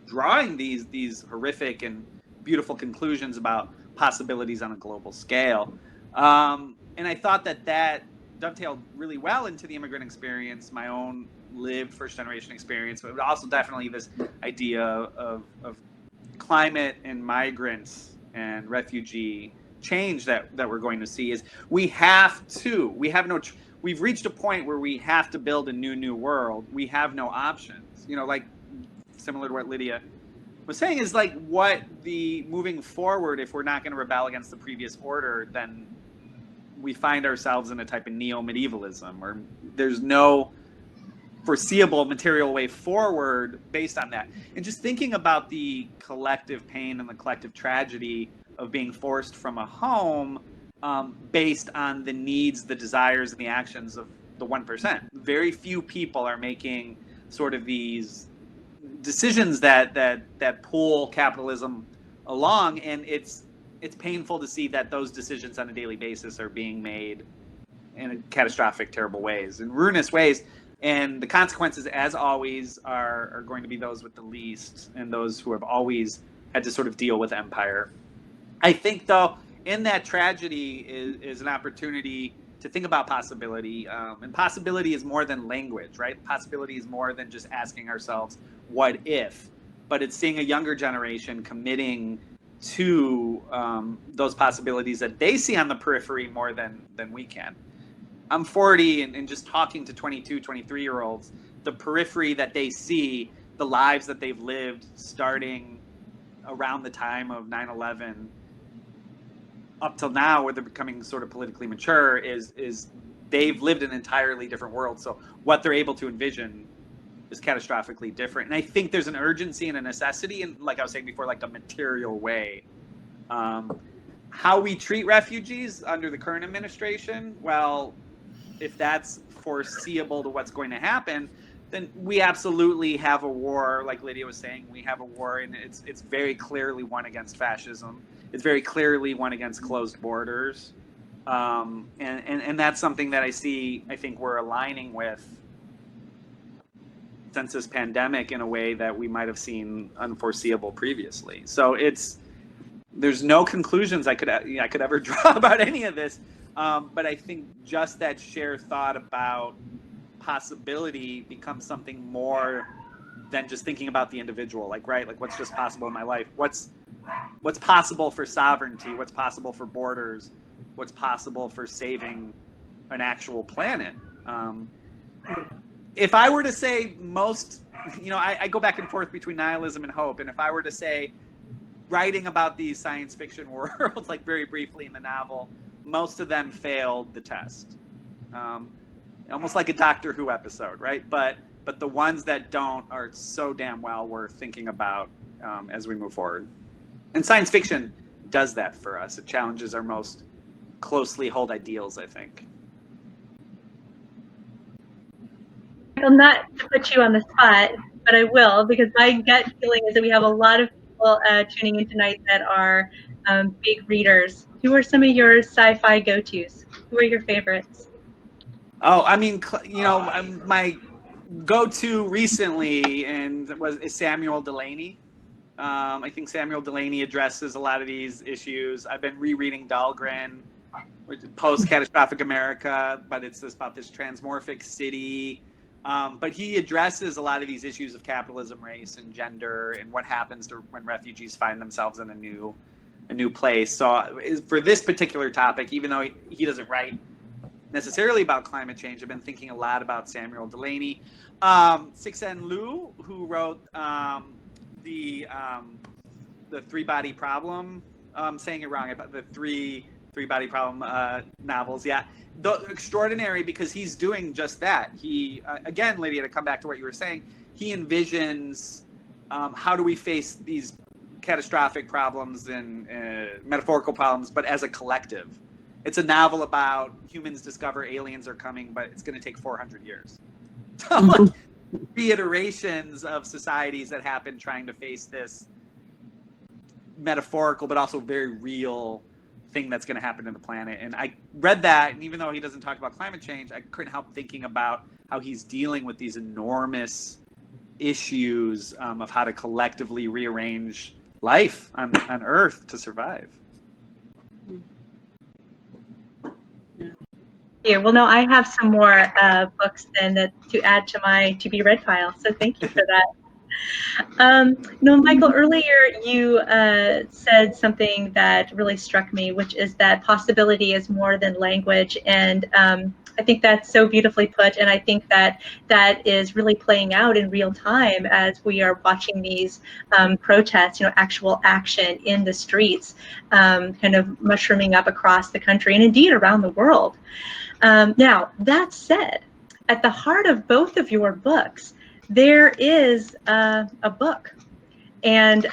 drawing these horrific and beautiful conclusions about possibilities on a global scale. And I thought that dovetailed really well into the immigrant experience, my own lived first generation experience, but also definitely this idea of climate and migrants and refugee change that we're going to see. Is we've reached a point where we have to build a new world. We have no options, you know, like similar to what Lydia was saying, is like what the moving forward, if we're not going to rebel against the previous order, then we find ourselves in a type of neo-medievalism where there's no foreseeable material way forward based on that. And just thinking about the collective pain and the collective tragedy of being forced from a home based on the needs, the desires, and the actions of the 1%. Very few people are making sort of these decisions that pull capitalism along, and it's painful to see that those decisions on a daily basis are being made in catastrophic, terrible ways, in ruinous ways. And the consequences, as always, are going to be those with the least and those who have always had to sort of deal with empire. I think, though, in that tragedy is an opportunity to think about possibility. And possibility is more than language, right? Possibility is more than just asking ourselves, what if? But it's seeing a younger generation committing to those possibilities that they see on the periphery more than we can. I'm 40 and just talking to 22, 23-year-olds, the periphery that they see, the lives that they've lived starting around the time of 9/11 up till now, where they're becoming sort of politically mature, is they've lived an entirely different world. So what they're able to envision is catastrophically different. And I think there's an urgency and a necessity, and like I was saying before, like a material way. How we treat refugees under the current administration, well, if that's foreseeable to what's going to happen, then we absolutely have a war. Like Lydia was saying, we have a war, and it's very clearly one against fascism. It's very clearly one against closed borders. And that's something that I think we're aligning with since this pandemic in a way that we might have seen unforeseeable previously. So there's no conclusions I could ever draw about any of this. But I think just that shared thought about possibility becomes something more than just thinking about the individual. Like, right, like what's just possible in my life? What's possible for sovereignty? What's possible for borders? What's possible for saving an actual planet? If I were to say I go back and forth between nihilism and hope. And if I were to say, writing about these science fiction worlds, like very briefly in the novel, most of them failed the test. Almost like a Doctor Who episode, right? But the ones that don't are so damn well worth thinking about as we move forward. And science fiction does that for us. It challenges our most closely held ideals, I think. Well, not to put you on the spot, but I will, because my gut feeling is that we have a lot of people tuning in tonight that are big readers. Who are some of your sci-fi go-tos? Who are your favorites? Oh, I mean, my go-to recently is Samuel Delany. I think Samuel Delany addresses a lot of these issues. I've been rereading Dahlgren, post-catastrophic America, but it's about this transmorphic city. But he addresses a lot of these issues of capitalism, race, and gender, and what happens when refugees find themselves in a new place. So for this particular topic, even though he doesn't write necessarily about climate change, I've been thinking a lot about Samuel Delany. Cixin Liu, who wrote the three-body problem. I'm saying it wrong, about the three-body problem novels. Yeah, extraordinary, because he's doing just that. He again, Lydia, to come back to what you were saying, he envisions how do we face these catastrophic problems and metaphorical problems, but as a collective. It's a novel about humans discover aliens are coming, but it's going to take 400 years. So, reiterations of societies that happen trying to face this metaphorical but also very real thing that's going to happen to the planet. And I read that, and even though he doesn't talk about climate change, I couldn't help thinking about how he's dealing with these enormous issues of how to collectively rearrange life on Earth to survive. Yeah, well, no, I have some more books then to add to my to-be-read pile, so thank you for that. No, Michael, earlier you said something that really struck me, which is that possibility is more than language, and I think that's so beautifully put, and I think that is really playing out in real time as we are watching these protests, actual action in the streets, kind of mushrooming up across the country and indeed around the world. Now, that said, at the heart of both of your books, there is a book, and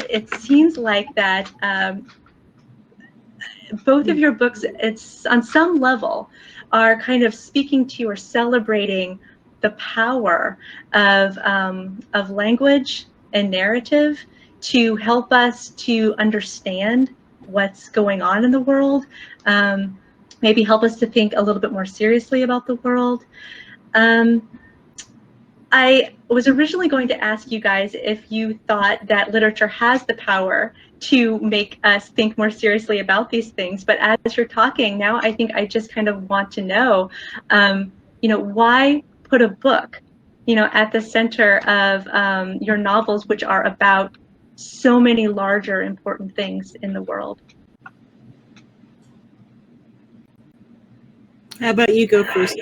it seems like that both of your books, it's on some level, are kind of speaking to or celebrating the power of language and narrative to help us to understand what's going on in the world, maybe help us to think a little bit more seriously about the world. I was originally going to ask you guys if you thought that literature has the power to make us think more seriously about these things. But as you're talking now, I think I just kind of want to know, why put a book, at the center of your novels, which are about so many larger important things in the world? How about you go first?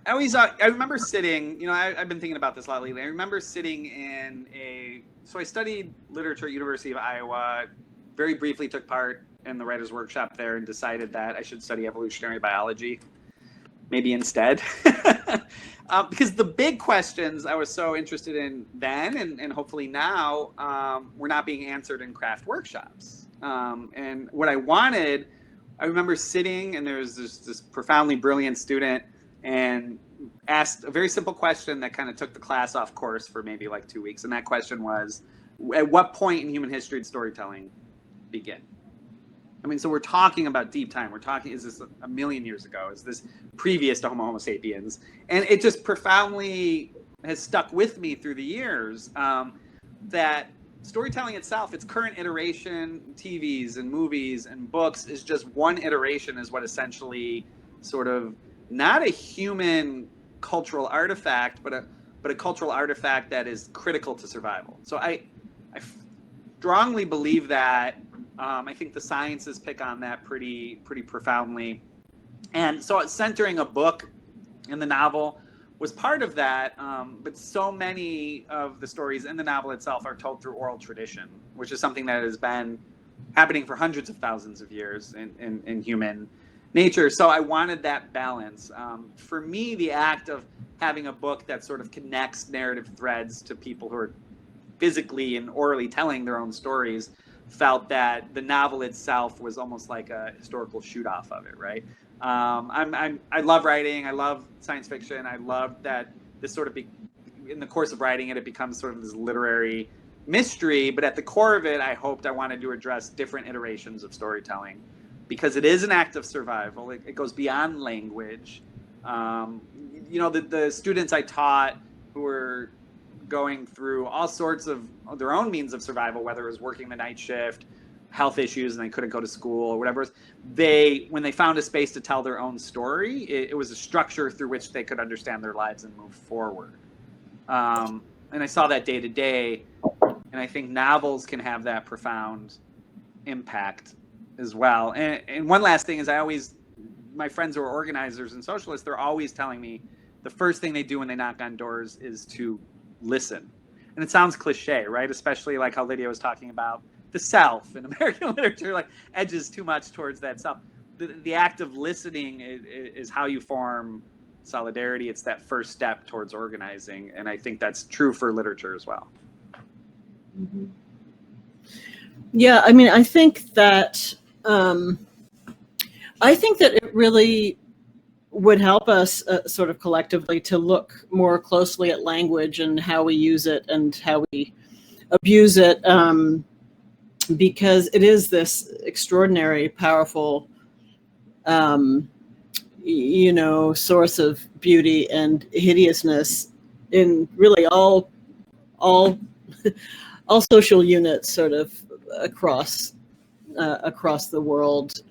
I remember sitting, I've been thinking about this a lot lately. I remember sitting so I studied literature at University of Iowa, very briefly took part in the writer's workshop there and decided that I should study evolutionary biology, maybe instead. Because the big questions I was so interested in then and hopefully now were not being answered in craft workshops. And what I wanted, I remember sitting and there was this profoundly brilliant student and asked a very simple question that kind of took the class off course for maybe like 2 weeks. And that question was, at what point in human history did storytelling begin? I mean, so we're talking about deep time. We're talking, is this a million years ago? Is this previous to Homo sapiens? And it just profoundly has stuck with me through the years that storytelling itself, its current iteration, TVs and movies and books, is just one iteration, is what essentially sort of not a human cultural artifact, but a cultural artifact that is critical to survival. So I strongly believe that. I think the sciences pick on that pretty profoundly. And so centering a book in the novel was part of that, but so many of the stories in the novel itself are told through oral tradition, which is something that has been happening for hundreds of thousands of years in human nature. So I wanted that balance. For me, the act of having a book that sort of connects narrative threads to people who are physically and orally telling their own stories felt that the novel itself was almost like a historical shoot off of it, right? I love writing. I love science fiction. I love that this sort of in the course of writing it becomes sort of this literary mystery. But at the core of it, I wanted to address different iterations of storytelling, because it is an act of survival. It goes beyond language. The students I taught who were going through all sorts of their own means of survival, whether it was working the night shift, health issues, and they couldn't go to school or whatever, when they found a space to tell their own story, it was a structure through which they could understand their lives and move forward. And I saw that day to day, and I think novels can have that profound impact as well. And one last thing is, my friends who are organizers and socialists, they're always telling me the first thing they do when they knock on doors is to listen. And it sounds cliche, right? Especially like how Lydia was talking about the self in American literature, like edges too much towards that self. The act of listening is how you form solidarity. It's that first step towards organizing. And I think that's true for literature as well. Mm-hmm. Yeah, I mean, I think that it really would help us sort of collectively to look more closely at language and how we use it and how we abuse it, because it is this extraordinary, powerful, source of beauty and hideousness in really all social units, sort of across the world.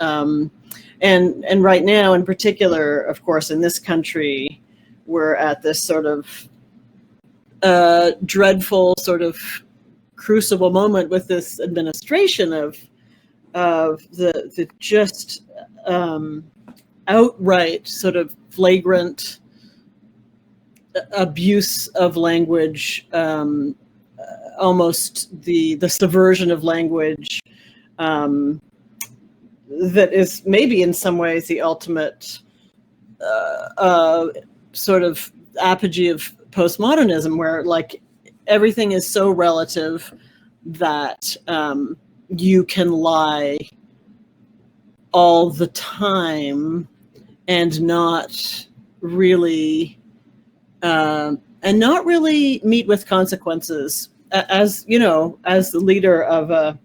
And right now, in particular, of course, in this country, we're at this sort of dreadful sort of crucible moment with this administration of the just outright sort of flagrant abuse of language, almost the subversion of language, that is maybe in some ways the ultimate sort of apogee of postmodernism, where like everything is so relative that you can lie all the time and not really meet with consequences. As you know, as the leader of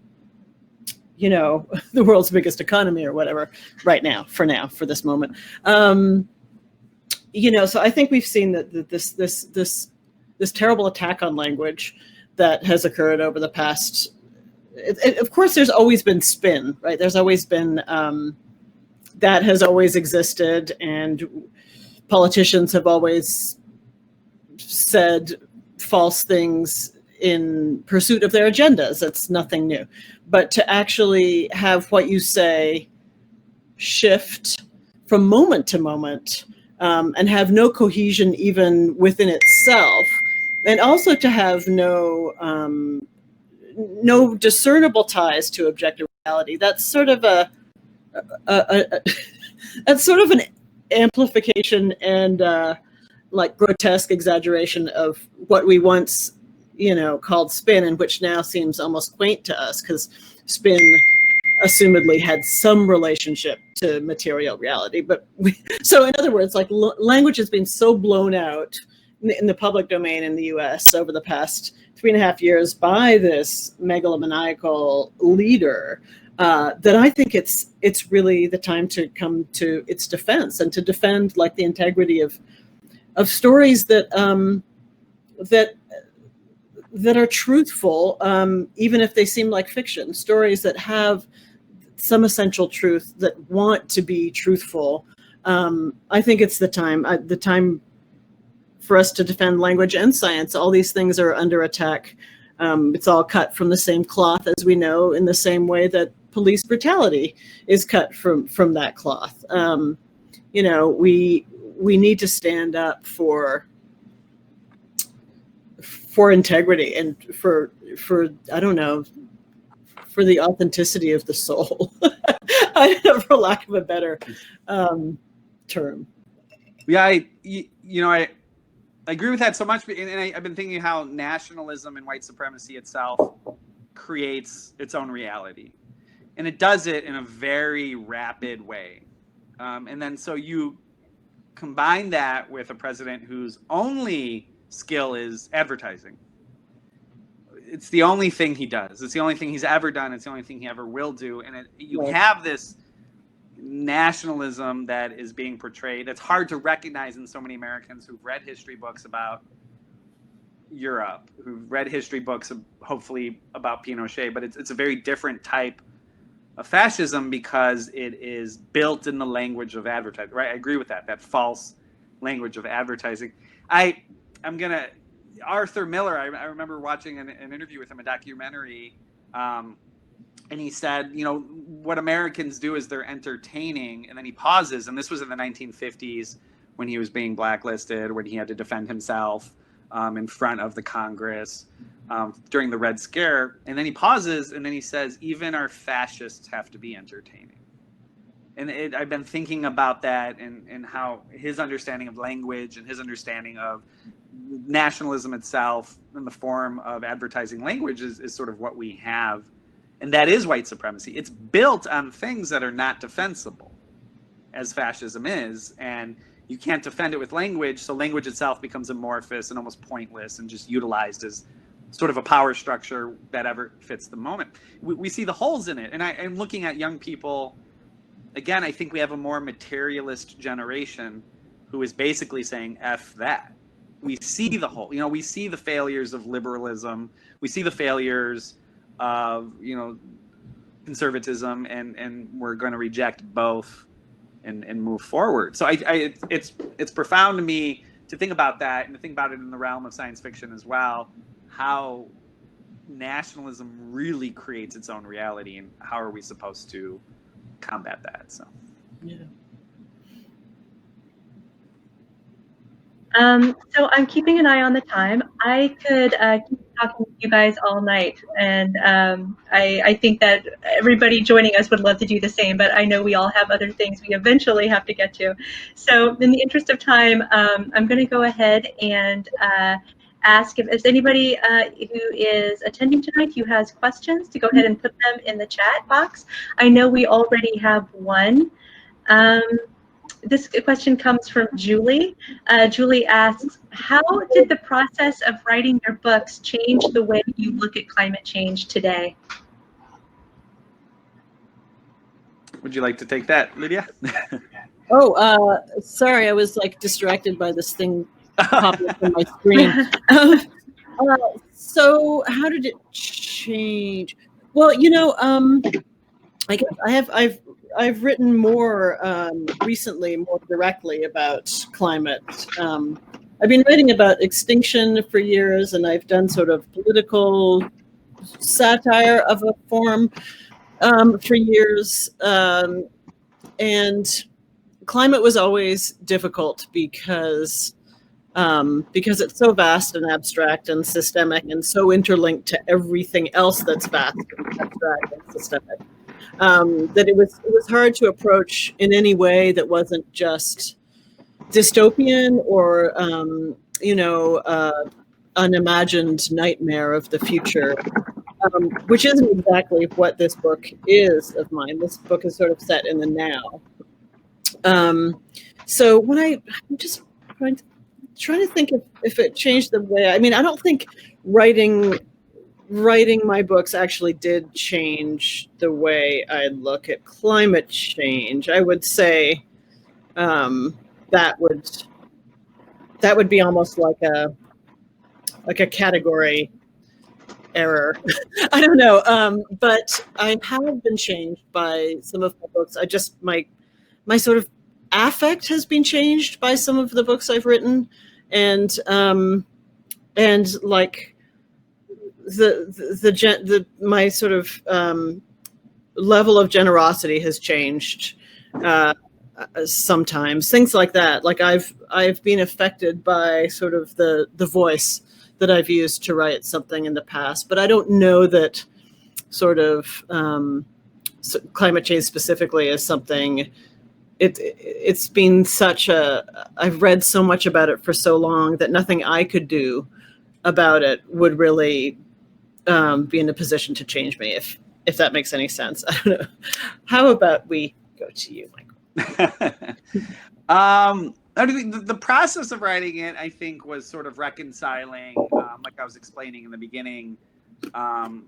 you know, the world's biggest economy or whatever right now, for this moment. You know, so I think we've seen that this terrible attack on language that has occurred over the past. Of course, there's always been spin, right? There's always been that has always existed, and politicians have always said false things in pursuit of their agendas. That's nothing new. But to actually have what you say shift from moment to moment, and have no cohesion even within itself, and also to have no discernible ties to objective reality, that's sort of that's sort of an amplification and like grotesque exaggeration of what we once, you know, called spin, and which now seems almost quaint to us, because spin assumedly had some relationship to material reality. But so in other words, like language has been so blown out in the public domain in the US over the past 3.5 years by this megalomaniacal leader, that I think it's really the time to come to its defense, and to defend like the integrity of stories that that are truthful, even if they seem like fiction, stories that have some essential truth, that want to be truthful. I think it's the time for us to defend language and science. All these things are under attack. It's all cut from the same cloth, as we know, in the same way that police brutality is cut from that cloth. You know, we need to stand up for integrity, and for I don't know, for the authenticity of the soul, for lack of a better term. Yeah, I agree with that so much, and I've been thinking how nationalism and white supremacy itself creates its own reality, and it does it in a very rapid way. And then so you combine that with a president whose only skill is advertising. It's the only thing he does. It's the only thing he's ever done. It's the only thing he ever will do. And you have this nationalism that is being portrayed. That's hard to recognize in so many Americans who've read history books about Europe, who've read history books, hopefully about Pinochet. But it's a very different type of fascism, because it is built in the language of advertising. Right? I agree with that false language of advertising. Arthur Miller, I remember watching an interview with him, a documentary, and he said, you know, what Americans do is they're entertaining, and then he pauses, and this was in the 1950s when he was being blacklisted, when he had to defend himself in front of the Congress during the Red Scare, and then he pauses, and then he says, even our fascists have to be entertaining. And I've been thinking about that, and how his understanding of language and his understanding of nationalism itself in the form of advertising language is sort of what we have. And that is white supremacy. It's built on things that are not defensible, as fascism is. And you can't defend it with language, so language itself becomes amorphous and almost pointless, and just utilized as sort of a power structure that ever fits the moment. We see the holes in it. And I'm looking at young people. Again, I think we have a more materialist generation who is basically saying, F that. We see the whole, we see the failures of liberalism. We see the failures of, conservatism, and we're going to reject both and move forward. So it's profound to me to think about that, and to think about it in the realm of science fiction as well, how nationalism really creates its own reality, and how are we supposed to combat that. So yeah. So I'm keeping an eye on the time. I could keep talking to you guys all night, and I think that everybody joining us would love to do the same, but I know we all have other things we eventually have to get to. So in the interest of time, I'm going to go ahead and ask if there's anybody who is attending tonight who has questions, to go ahead and put them in the chat box. I know we already have one. This question comes from Julie. Julie asks, how did the process of writing your books change the way you look at climate change today? would you like to take that, Lydia? Oh, sorry, I was like distracted by this thing popping up on my screen. So how did it change? Well, I guess I've written more recently, more directly about climate. I've been writing about extinction for years, and I've done sort of political satire of a form for years. And climate was always difficult because it's so vast and abstract and systemic and so interlinked to everything else that's vast and abstract and systemic, that it was hard to approach in any way that wasn't just dystopian or an imagined nightmare of the future, which isn't exactly what this book is of mine. This book is sort of set in the now. So when I'm just trying to think if it changed the way. I mean, I don't think writing my books actually did change the way I look at climate change. I would say that would be almost like a category error. I don't know, but I have been changed by some of my books. My sort of affect has been changed by some of the books I've written, and like my sort of level of generosity has changed sometimes. Things like that. Like I've been affected by sort of the voice that I've used to write something in the past, but I don't know that sort of climate change specifically is something. It's been I've read so much about it for so long that nothing I could do about it would really be in a position to change me, if that makes any sense. I don't know. How about we go to you, Michael? The process of writing it, I think, was sort of reconciling, like I was explaining in the beginning,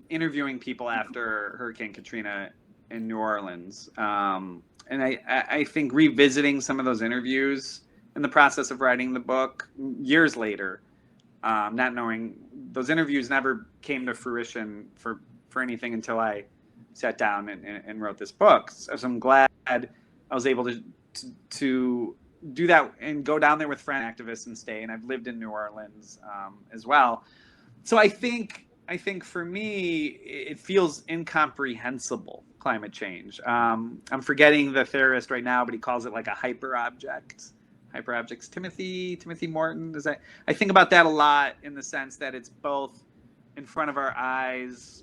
interviewing people after Hurricane Katrina in New Orleans. And I think revisiting some of those interviews in the process of writing the book years later, not knowing, those interviews never came to fruition for anything until I sat down and wrote this book. So I'm glad I was able to do that and go down there with friend activists and stay. And I've lived in New Orleans as well. So I think for me, it feels incomprehensible, climate change. I'm forgetting the theorist right now, but he calls it like a hyperobject. Hyperobjects, Timothy Morton. I think about that a lot, in the sense that it's both in front of our eyes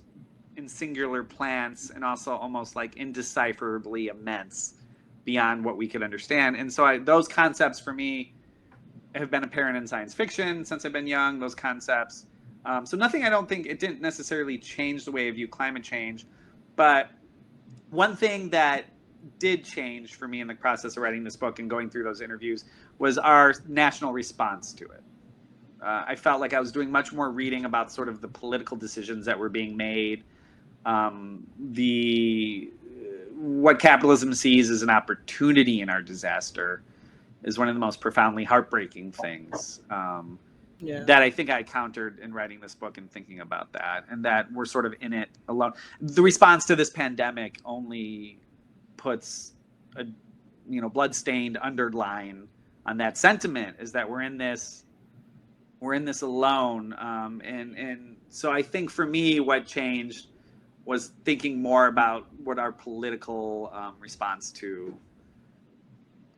in singular plants, and also almost like indecipherably immense beyond what we could understand. And so those concepts for me have been apparent in science fiction since I've been young, those concepts. So nothing, I don't think, it didn't necessarily change the way I view climate change. But one thing that did change for me in the process of writing this book and going through those interviews was our national response to it. I felt like I was doing much more reading about sort of the political decisions that were being made, what capitalism sees as an opportunity in our disaster is one of the most profoundly heartbreaking things that I think I countered in writing this book and thinking about that, and that we're sort of in it alone. The response to this pandemic only puts a blood-stained underline on that sentiment, is that we're in this alone, and so I think for me what changed was thinking more about what our political response to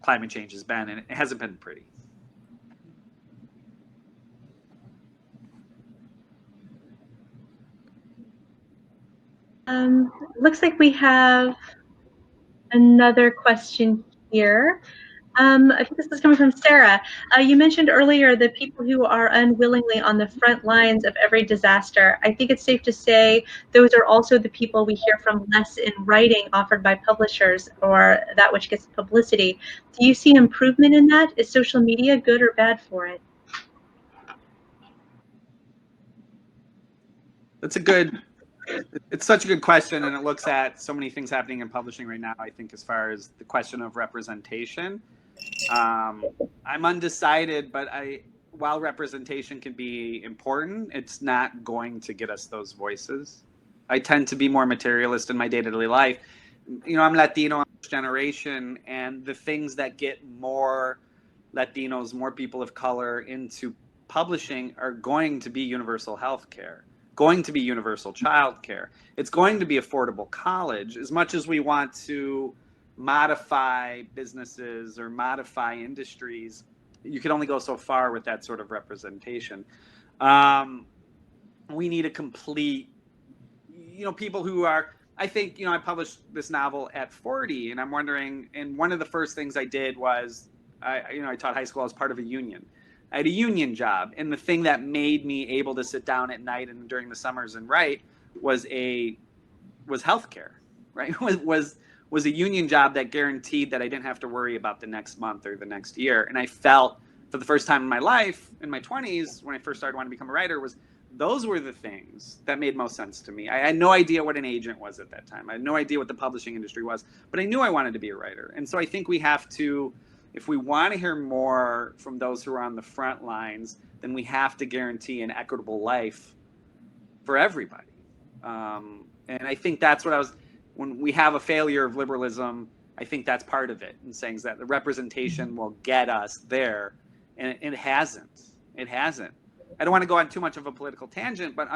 climate change has been, and it hasn't been pretty. Looks like we have another question here. I think this is coming from Sarah. You mentioned earlier the people who are unwillingly on the front lines of every disaster. I think it's safe to say those are also the people we hear from less in writing offered by publishers, or that which gets publicity. Do you see improvement in that? Is social media good or bad for it? That's a good It's such a good question, and it looks at so many things happening in publishing right now. I think as far as the question of representation, I'm undecided, but while representation can be important, it's not going to get us those voices. I tend to be more materialist in my day-to-day life. You know, I'm Latino, I'm first generation, and the things that get more Latinos, more people of color into publishing are going to be universal health care, going to be universal child care. It's going to be affordable college. As much as we want to modify businesses or modify industries, you can only go so far with that sort of representation. We need a complete, you know, people who are, I think, you know, I published this novel at 40, and I'm wondering, and one of the first things I did was, I taught high school as part of a union. I had a union job, and the thing that made me able to sit down at night and during the summers and write was healthcare, right? was a union job that guaranteed that I didn't have to worry about the next month or the next year. And I felt for the first time in my life, in my 20s, when I first started wanting to become a writer, those were the things that made most sense to me. I had no idea what an agent was at that time. I had no idea what the publishing industry was, but I knew I wanted to be a writer. And so I think we have to, if we want to hear more from those who are on the front lines, then we have to guarantee an equitable life for everybody. And I think that's what when we have a failure of liberalism, I think that's part of it, in saying that the representation will get us there, and it hasn't. It hasn't. I don't want to go on too much of a political tangent, but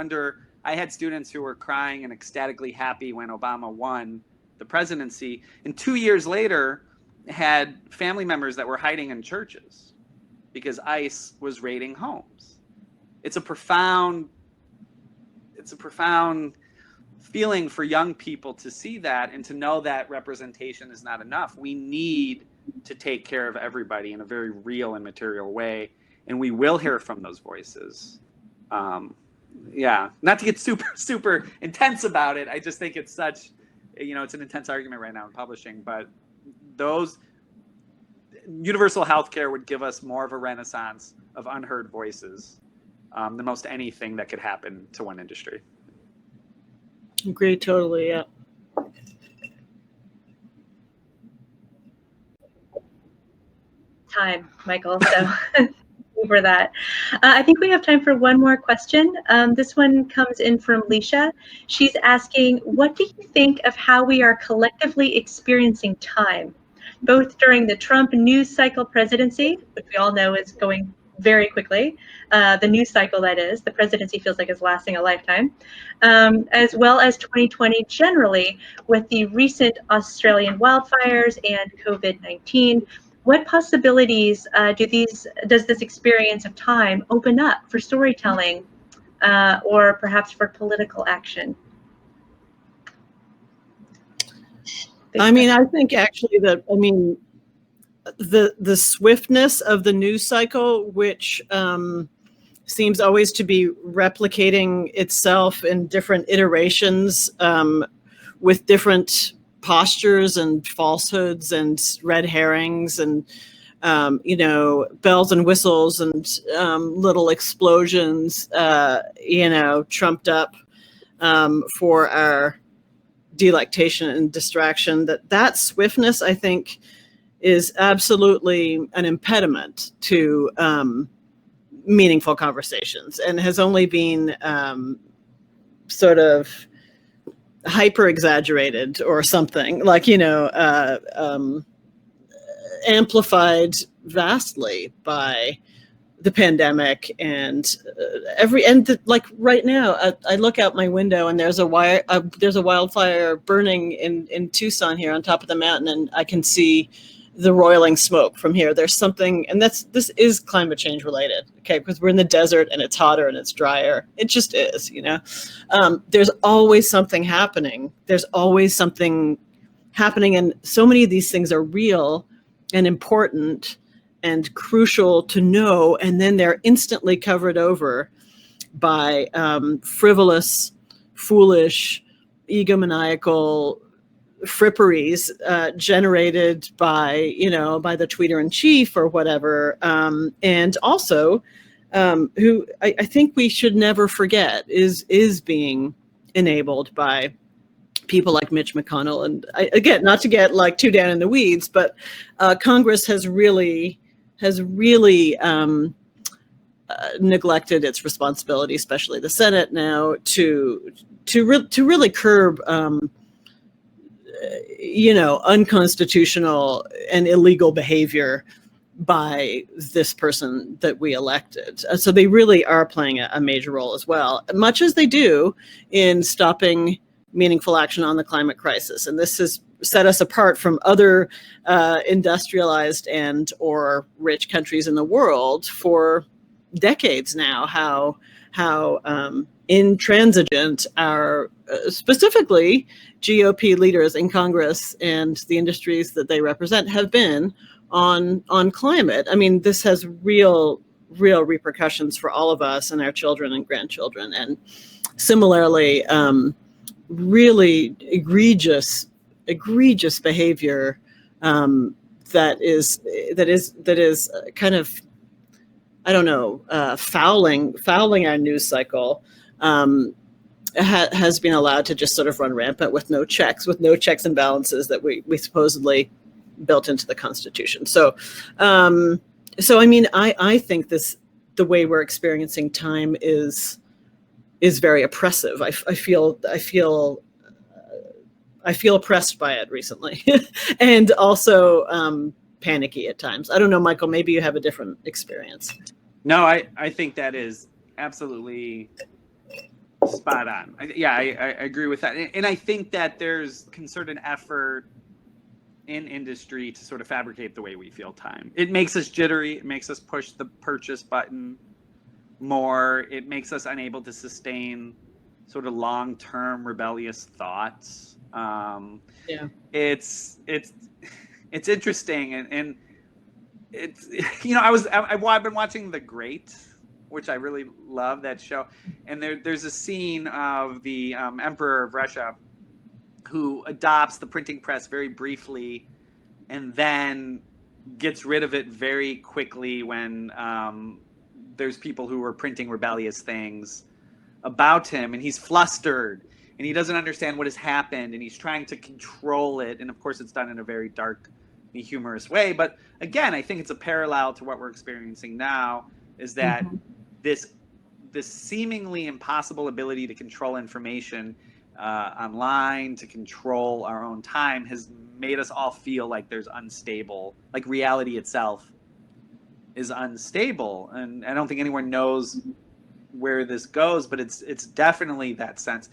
I had students who were crying and ecstatically happy when Obama won the presidency, and 2 years later had family members that were hiding in churches because ICE was raiding homes. It's a profound feeling for young people to see that and to know that representation is not enough. We need to take care of everybody in a very real and material way, and we will hear from those voices. Not to get super intense about it. I just think it's such, it's an intense argument right now in publishing, but those universal healthcare would give us more of a renaissance of unheard voices than most anything that could happen to one industry. Agree totally, yeah. Time, Michael, so for that. I think we have time for one more question. This one comes in from Leisha. She's asking, what do you think of how we are collectively experiencing time, both during the Trump news cycle presidency, which we all know is going very quickly, the news cycle that is, the presidency feels like it's lasting a lifetime, as well as 2020 generally with the recent Australian wildfires and COVID-19. What possibilities does this experience of time open up for storytelling or perhaps for political action? I think actually the swiftness of the news cycle, which seems always to be replicating itself in different iterations with different postures and falsehoods and red herrings and bells and whistles and little explosions trumped up for our delectation and distraction, that swiftness, I think, is absolutely an impediment to meaningful conversations and has only been sort of hyper exaggerated or something, like, amplified vastly by the pandemic and like right now, I look out my window and there's a wildfire burning in Tucson here on top of the mountain, and I can see the roiling smoke from here. There's something, and this is climate change related, okay? Because we're in the desert and it's hotter and it's drier. It just is, There's always something happening. There's always something happening, and so many of these things are real and important and crucial to know, and then they're instantly covered over by frivolous, foolish, egomaniacal fripperies generated by the tweeter-in-chief or whatever, and also who I think we should never forget is being enabled by people like Mitch McConnell. And again, not to get like too down in the weeds, but Congress has really neglected its responsibility, especially the Senate now, to really curb unconstitutional and illegal behavior by this person that we elected. So they really are playing a major role as well, much as they do in stopping meaningful action on the climate crisis. And this has set us apart from other industrialized and or rich countries in the world for decades now, how intransigent our specifically GOP leaders in Congress and the industries that they represent have been on climate. I mean, this has real repercussions for all of us and our children and grandchildren. And similarly, really egregious behavior that is kind of, I don't know, fouling our news cycle, has been allowed to just sort of run rampant with no checks and balances that we supposedly built into the Constitution. So I mean, I think the way we're experiencing time is very oppressive. I feel oppressed by it recently, and also panicky at times. I don't know, Michael, maybe you have a different experience. No, I think that is absolutely spot on. I agree with that. And I think that there's concerted effort in industry to sort of fabricate the way we feel time. It makes us jittery. It makes us push the purchase button more. It makes us unable to sustain sort of long-term rebellious thoughts. It's interesting, and it's, I've been watching The Great, which I really love, that show, and there's a scene of the Emperor of Russia who adopts the printing press very briefly and then gets rid of it very quickly when there's people who are printing rebellious things about him, and he's flustered and he doesn't understand what has happened, and he's trying to control it. And of course it's done in a very dark, humorous way. But again, I think it's a parallel to what we're experiencing now, is that this seemingly impossible ability to control information online, to control our own time, has made us all feel like there's unstable, like reality itself is unstable. And I don't think anyone knows where this goes, but it's definitely that sense.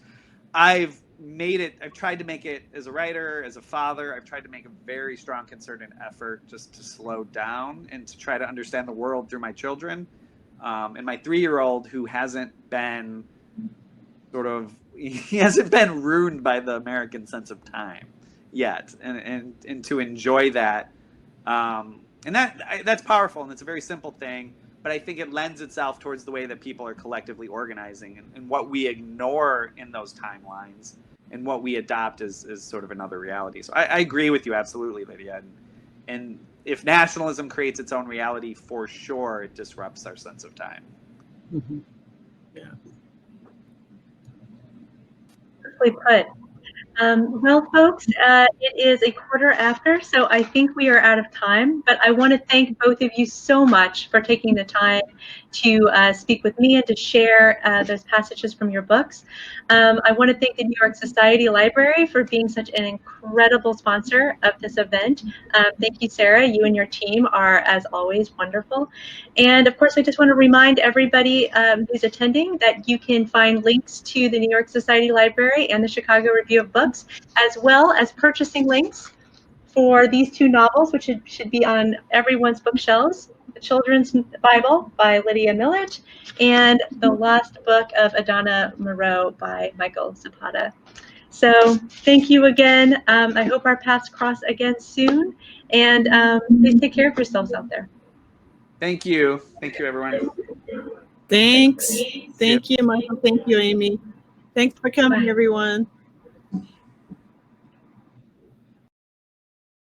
I've tried to make it as a writer, as a father. I've tried to make a very strong concerted effort just to slow down and to try to understand the world through my children. And my 3-year-old, who hasn't been he hasn't been ruined by the American sense of time yet, and to enjoy that. And that's powerful, and it's a very simple thing, but I think it lends itself towards the way that people are collectively organizing, and what we ignore in those timelines and what we adopt is sort of another reality. So I agree with you absolutely, Lydia. And if nationalism creates its own reality, for sure, it disrupts our sense of time. Mm-hmm. Yeah. Perfectly put. Well, folks, it is a quarter after, so I think we are out of time. But I want to thank both of you so much for taking the time to speak with me and to share those passages from your books. I want to thank the New York Society Library for being such an incredible sponsor of this event. Thank you, Sarah. You and your team are, as always, wonderful. And of course, I just want to remind everybody who's attending that you can find links to the New York Society Library and the Chicago Review of Books, as well as purchasing links for these 2 novels, which should be on everyone's bookshelves: The Children's Bible by Lydia Millet and The Lost Book of ADANA MOREAU by Michael Zapata. So thank you again. I hope our paths cross again soon, and please take care of yourselves out there. Thank you. Thank you, everyone. Thanks. Thank you, Michael. Thank you, Amy. Thanks for coming, everyone.